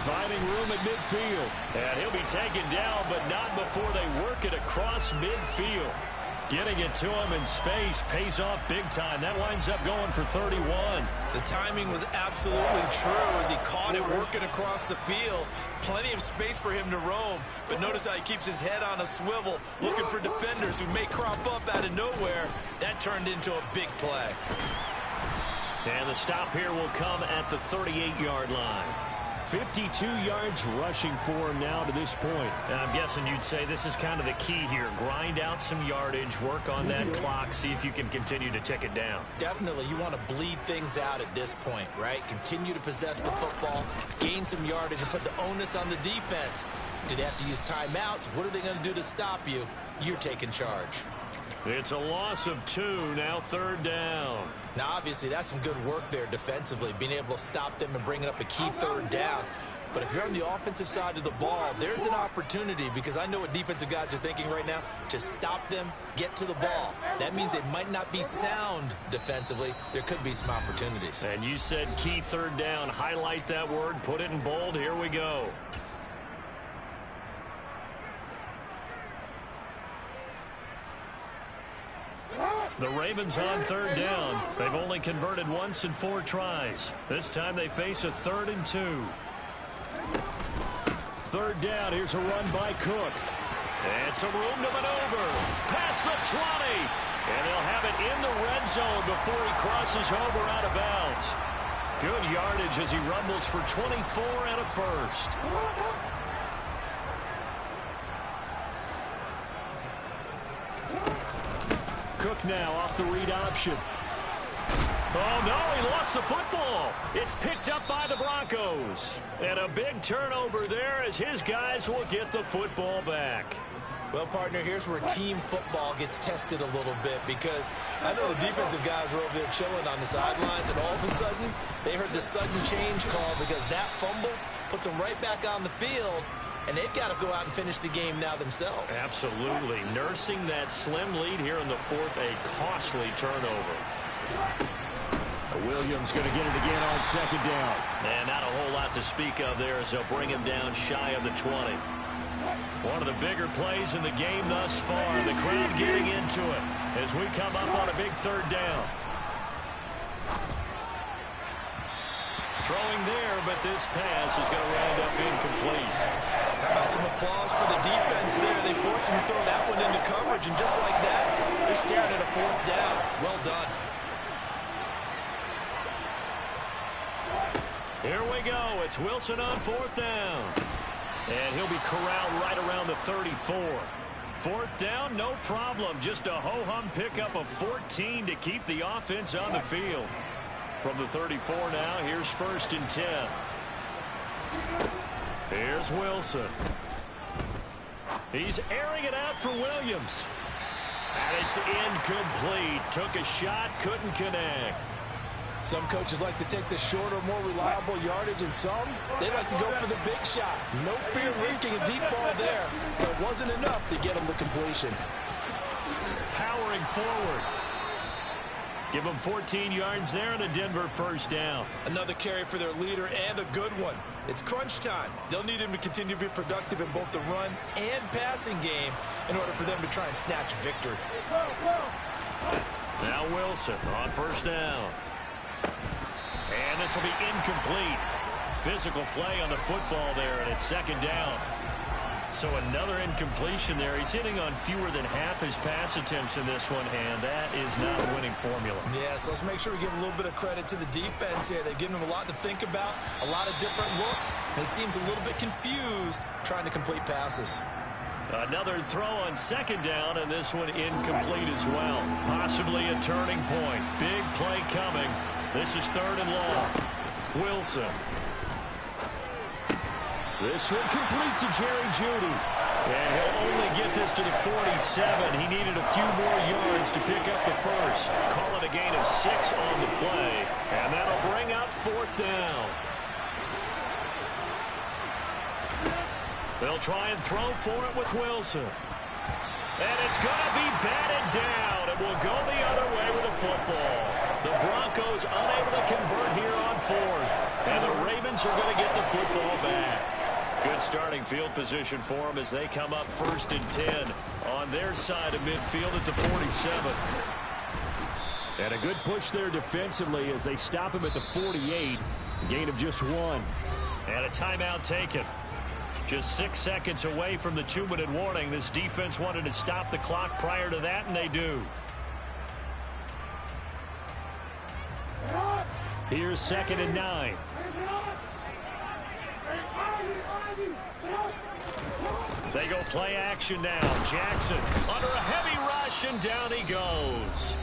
Finding room at midfield. And he'll be taken down, but not before they work it across midfield. Getting it to him in space pays off big time. That winds up going for 31. The timing was absolutely true as he caught it working across the field. Plenty of space for him to roam, but notice how he keeps his head on a swivel, looking for defenders who may crop up out of nowhere. That turned into a big play. And the stop here will come at the 38-yard line. 52 yards rushing for him now to this point. And I'm guessing you'd say this is kind of the key here. Grind out some yardage, work on that clock, see if you can continue to tick it down. Definitely, you want to bleed things out at this point, right? Continue to possess the football, gain some yardage, and put the onus on the defense. Do they have to use timeouts? What are they going to do to stop you? You're taking charge. It's a loss of 2, now 3rd down. Now, obviously, that's some good work there defensively, being able to stop them and bringing up a key 3rd down. But if you're on the offensive side of the ball, there's an opportunity, because I know what defensive guys are thinking right now. Just stop them, get to the ball. That means they might not be sound defensively. There could be some opportunities. And you said key 3rd down. Highlight that word, put it in bold. Here we go. The Ravens on 3rd down. They've only converted once in 4 tries. This time they face a 3rd and 2. 3rd down. Here's a run by Cook. And some room to maneuver. Past the 20. And they'll have it in the red zone before he crosses over out of bounds. Good yardage as he rumbles for 24 and a first. Cook now off the read option. Oh, no, he lost the football. It's picked up by the Broncos. And a big turnover there as his guys will get the football back. Well, partner, here's where team football gets tested a little bit, because I know the defensive guys were over there chilling on the sidelines, and all of a sudden, they heard the sudden change call because that fumble puts them right back on the field. And they've got to go out and finish the game now themselves. Absolutely. Nursing that slim lead here in the 4th, a costly turnover. Williams going to get it again on 2nd down. And not a whole lot to speak of there as they'll bring him down shy of the 20. One of the bigger plays in the game thus far. The crowd getting into it as we come up on a big 3rd down. Throwing there, but this pass is going to wind up incomplete. How about some applause for the defense there? They forced him to throw that one into coverage, and just like that, they're staring at a 4th down. Well done. Here we go. It's Wilson on 4th down. And he'll be corralled right around the 34. 4th down, no problem. Just a ho-hum pickup of 14 to keep the offense on the field. From the 34 now, here's 1st and 10. Here's Wilson. He's airing it out for Williams. And it's incomplete. Took a shot, couldn't connect. Some coaches like to take the shorter, more reliable yardage, and some, they like to go for the big shot. No fear risking a deep ball there, but it wasn't enough to get him the completion. Powering forward. Give them 14 yards there and a Denver 1st down. Another carry for their leader and a good one. It's crunch time. They'll need him to continue to be productive in both the run and passing game in order for them to try and snatch a victory. Now Wilson on 1st down. And this will be incomplete. Physical play on the football there, and it's 2nd down. So another incompletion there. He's hitting on fewer than half his pass attempts in this one, and that is not a winning formula. Yeah, so let's make sure we give a little bit of credit to the defense here. They've given him a lot to think about, a lot of different looks, and he seems a little bit confused trying to complete passes. Another throw on 2nd down, and this one incomplete as well. Possibly a turning point. Big play coming. This is 3rd and long. Wilson. This one complete to Jerry Jeudy. And he'll only get this to the 47. He needed a few more yards to pick up the first. Call it a gain of 6 on the play. And that'll bring up 4th down. They'll try and throw for it with Wilson. And it's going to be batted down. It will go the other way with the football. The Broncos unable to convert here on fourth. And the Ravens are going to get the football back. Good starting field position for them as they come up 1st and 10 on their side of midfield at the 47. And a good push there defensively as they stop him at the 48. Gain of just 1. And a timeout taken. Just 6 seconds away from the 2-minute warning. This defense wanted to stop the clock prior to that, and they do. Here's 2nd and 9. They go play action now. Jackson under a heavy rush, and down he goes.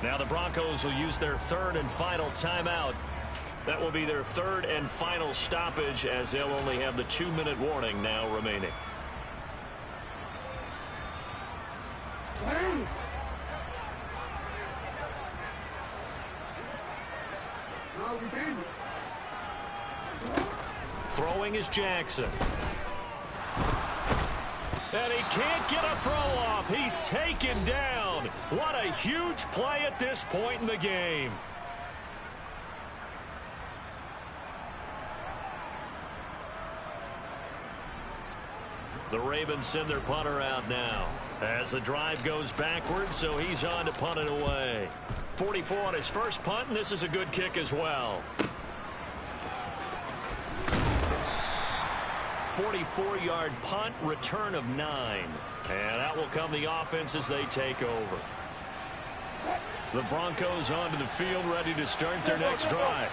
Now the Broncos will use their 3rd and final timeout. That will be their 3rd and final stoppage as they'll only have the 2-minute warning now remaining. Throwing is Jackson. And he can't get a throw off. He's taken down. What a huge play at this point in the game. The Ravens send their punter out now as the drive goes backwards, so he's on to punt it away. 44 on his first punt, and this is a good kick as well. 44-yard punt, return of 9. And that will come the offense as they take over. The Broncos onto the field, ready to start their next drive.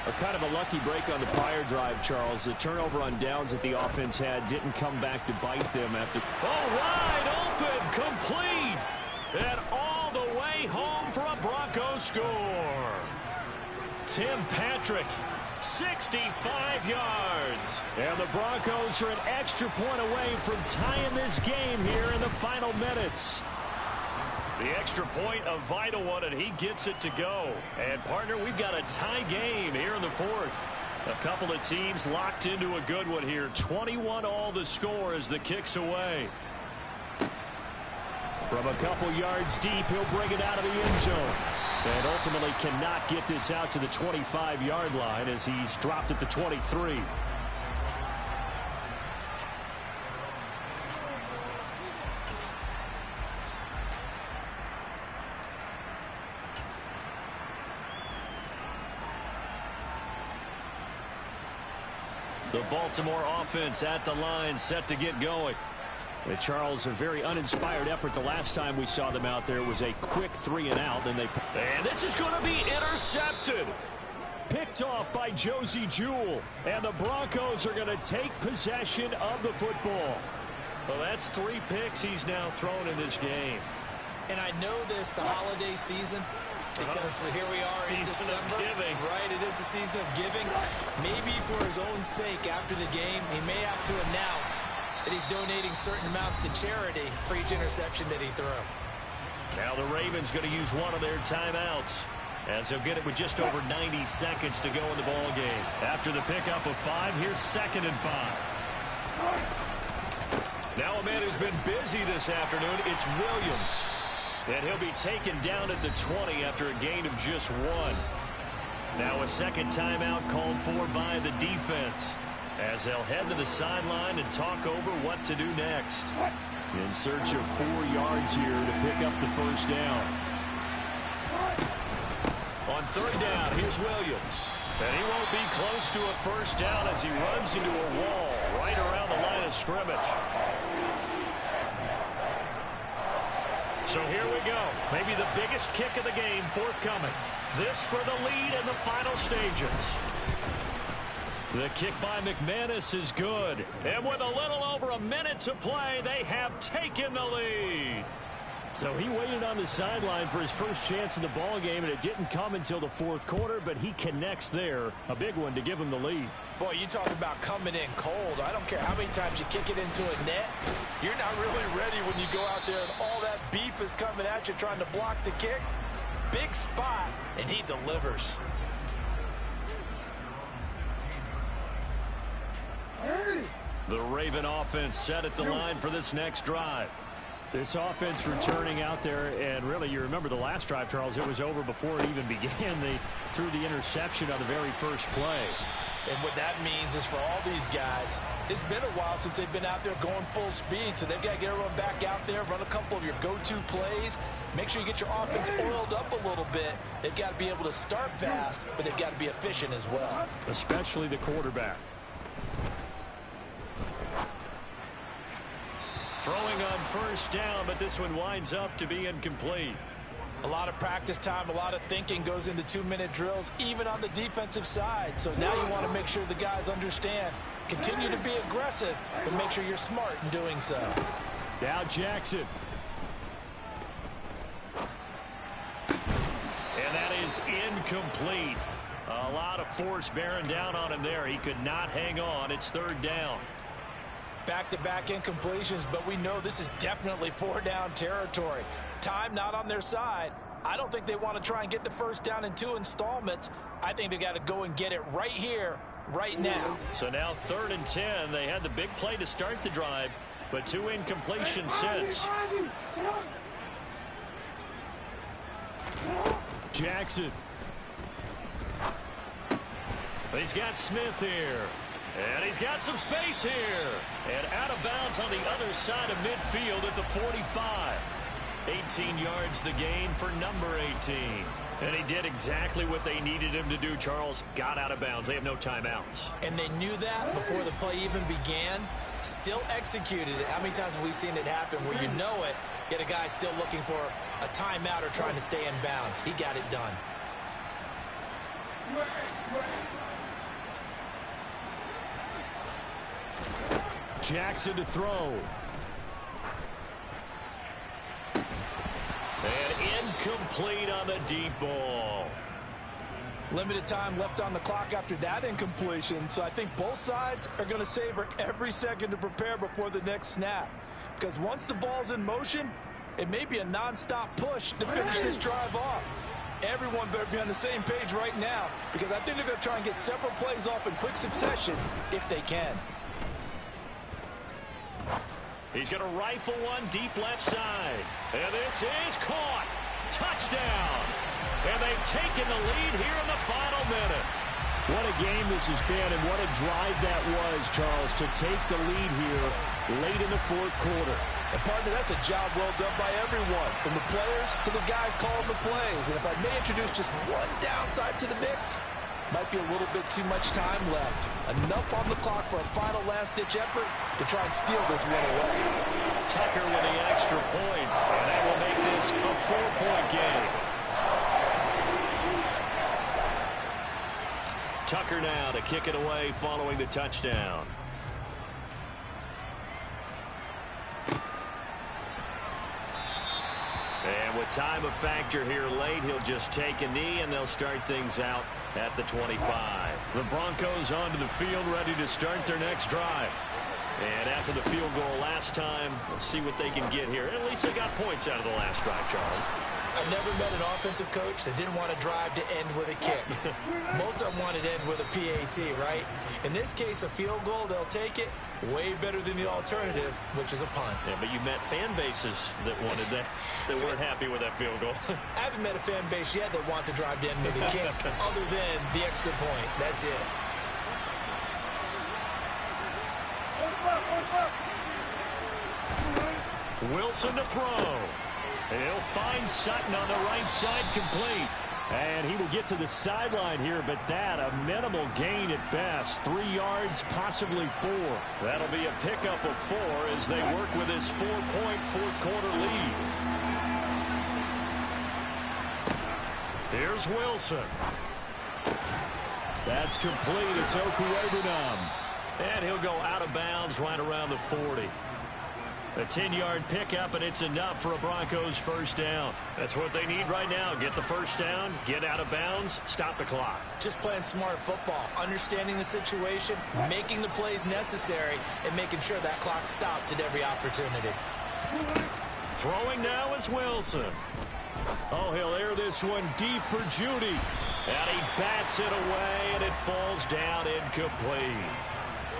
A kind of a lucky break on the prior drive, Charles. The turnover on downs that the offense had didn't come back to bite them after. Oh, wide open, complete, and all the way home for a Broncos score. Tim Patrick, 65 yards. And the Broncos are an extra point away from tying this game here in the final minutes. The extra point, a vital one, and he gets it to go. And, partner, we've got a tie game here in the 4th. A couple of teams locked into a good one here. 21 all the score as the kick's away. From a couple yards deep, he'll bring it out of the end zone. And ultimately cannot get this out to the 25-yard line as he's dropped at the 23. The Baltimore offense at the line, set to get going. Charles, a very uninspired effort the last time we saw them out there was a quick 3-and-out. And this is going to be intercepted. Picked off by Josie Jewell. And the Broncos are going to take possession of the football. Well, that's 3 picks he's now thrown in this game. And I know this, the holiday season, because here we are in December. Giving. Right, it is the season of giving. Maybe for his own sake after the game, he may have to announce that he's donating certain amounts to charity for each interception that he threw. Now the Ravens going to use one of their timeouts as they'll get it with just over 90 seconds to go in the ball game. After the pickup of 5, here's 2nd and 5. Now a man who's been busy this afternoon, it's Williams. And he'll be taken down at the 20 after a gain of just 1. Now a second timeout called for by the defense as they'll head to the sideline and talk over what to do next. In search of 4 yards here to pick up the first down. On 3rd down, here's Williams. And he won't be close to a first down as he runs into a wall right around the line of scrimmage. So here we go. Maybe the biggest kick of the game forthcoming. This for the lead in the final stages. The kick by McManus is good. And with a little over a minute to play, they have taken the lead. So he waited on the sideline for his first chance in the ball game, and it didn't come until the 4th quarter, but he connects there. A big one to give him the lead. Boy, you talk about coming in cold. I don't care how many times you kick it into a net. You're not really ready when you go out there and all that beef is coming at you trying to block the kick. Big spot, and he delivers. The Raven offense set at the line for this next drive. This offense returning out there, and really, you remember the last drive, Charles, it was over before it even began. They threw the interception on the very first play. And what that means is for all these guys, it's been a while since they've been out there going full speed, so they've got to get everyone back out there, run a couple of your go-to plays, make sure you get your offense oiled up a little bit. They've got to be able to start fast, but they've got to be efficient as well. Especially the quarterback. Throwing on first down, but this one winds up to be incomplete. A lot of practice time, a lot of thinking goes into 2-minute drills, even on the defensive side. So now you want to make sure the guys understand. Continue to be aggressive, but make sure you're smart in doing so. Now Jackson. And that is incomplete. A lot of force bearing down on him there. He could not hang on. It's third down. Back-to-back incompletions, but we know this is definitely 4-down territory. Time not on their side. I don't think they want to try and get the first down in 2 installments. I think they got to go and get it right here, right now. So now 3rd and 10. They had the big play to start the drive, but 2 incompletions since. Jackson. He's got Smith here. And he's got some space here. And out of bounds on the other side of midfield at the 45. 18 yards the gain for number 18. And he did exactly what they needed him to do, Charles. Got out of bounds. They have no timeouts. And they knew that before the play even began. Still executed it. How many times have we seen it happen where you know it, yet a guy still looking for a timeout or trying to stay in bounds? He got it done. Jackson to throw. And incomplete on the deep ball. Limited time left on the clock after that incompletion, so I think both sides are going to savor every second to prepare before the next snap. Because once the ball's in motion, it may be a non-stop push to finish this drive off. Everyone better be on the same page right now, because I think they're going to try and get several plays off in quick succession if they can. He's going to rifle one deep left side. And this is caught. Touchdown. And they've taken the lead here in the final minute. What a game this has been, and what a drive that was, Charles, to take the lead here late in the 4th quarter. And partner, that's a job well done by everyone, from the players to the guys calling the plays. And if I may introduce just one downside to the mix, might be a little bit too much time left. Enough on the clock for a final last-ditch effort to try and steal this one away. Tucker with the extra point, and that will make this a 4-point game. Tucker now to kick it away following the touchdown. And with time a factor here late, he'll just take a knee, and they'll start things out at the 25. The Broncos onto the field, ready to start their next drive. And after the field goal last time, we'll see what they can get here. At least they got points out of the last drive, Charles. I've never met an offensive coach that didn't want to drive to end with a kick. Most of them wanted to end with a PAT, right? In this case, a field goal, they'll take it. Way better than the alternative, which is a punt. Yeah, but you met fan bases that wanted that, that weren't happy with that field goal. I haven't met a fan base yet that wants to drive to end with a kick, other than the extra point. That's it. Wilson to throw. He'll find Sutton on the right side, complete. And he will get to the sideline here, but that a minimal gain at best. 3 yards, possibly 4. That'll be a pickup of 4 as they work with this 4-point 4th quarter lead. Here's Wilson. That's complete. It's Okuwebunam. And he'll go out of bounds right around the 40. A 10-yard pickup, and it's enough for a Broncos first down. That's what they need right now. Get the first down, get out of bounds, stop the clock. Just playing smart football, understanding the situation, making the plays necessary, and making sure that clock stops at every opportunity. Throwing now is Wilson. Oh, he'll air this one deep for Judy. And he bats it away, and it falls down incomplete.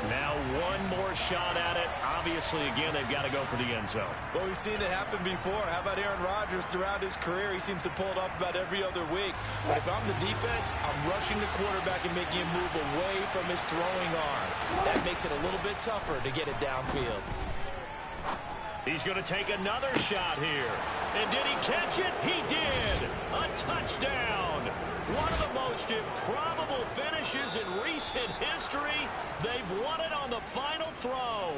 Now one more shot at it. Obviously, again, they've got to go for the end zone. Well, we've seen it happen before. How about Aaron Rodgers throughout his career? He seems to pull it off about every other week. But if I'm the defense, I'm rushing the quarterback and making him move away from his throwing arm. That makes it a little bit tougher to get it downfield. He's going to take another shot here. And did he catch it? He did. A touchdown. One of the most improbable finishes in recent history. They've won it on the final throw.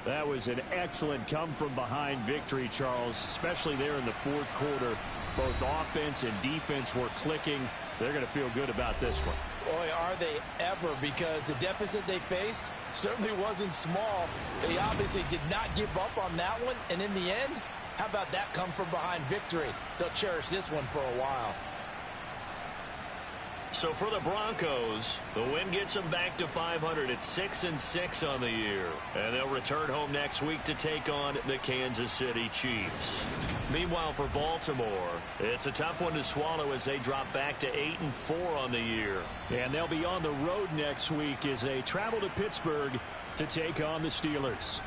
That was an excellent come-from-behind victory, Charles, especially there in the fourth quarter. Both offense and defense were clicking. They're going to feel good about this one. Boy, are they ever, because the deficit they faced certainly wasn't small. They obviously did not give up on that one, and in the end, how about that come-from-behind victory? They'll cherish this one for a while. So for the Broncos, the win gets them back to 500 at 6-6 on the year. And they'll return home next week to take on the Kansas City Chiefs. Meanwhile, for Baltimore, it's a tough one to swallow as they drop back to 8-4 on the year. And they'll be on the road next week as they travel to Pittsburgh to take on the Steelers.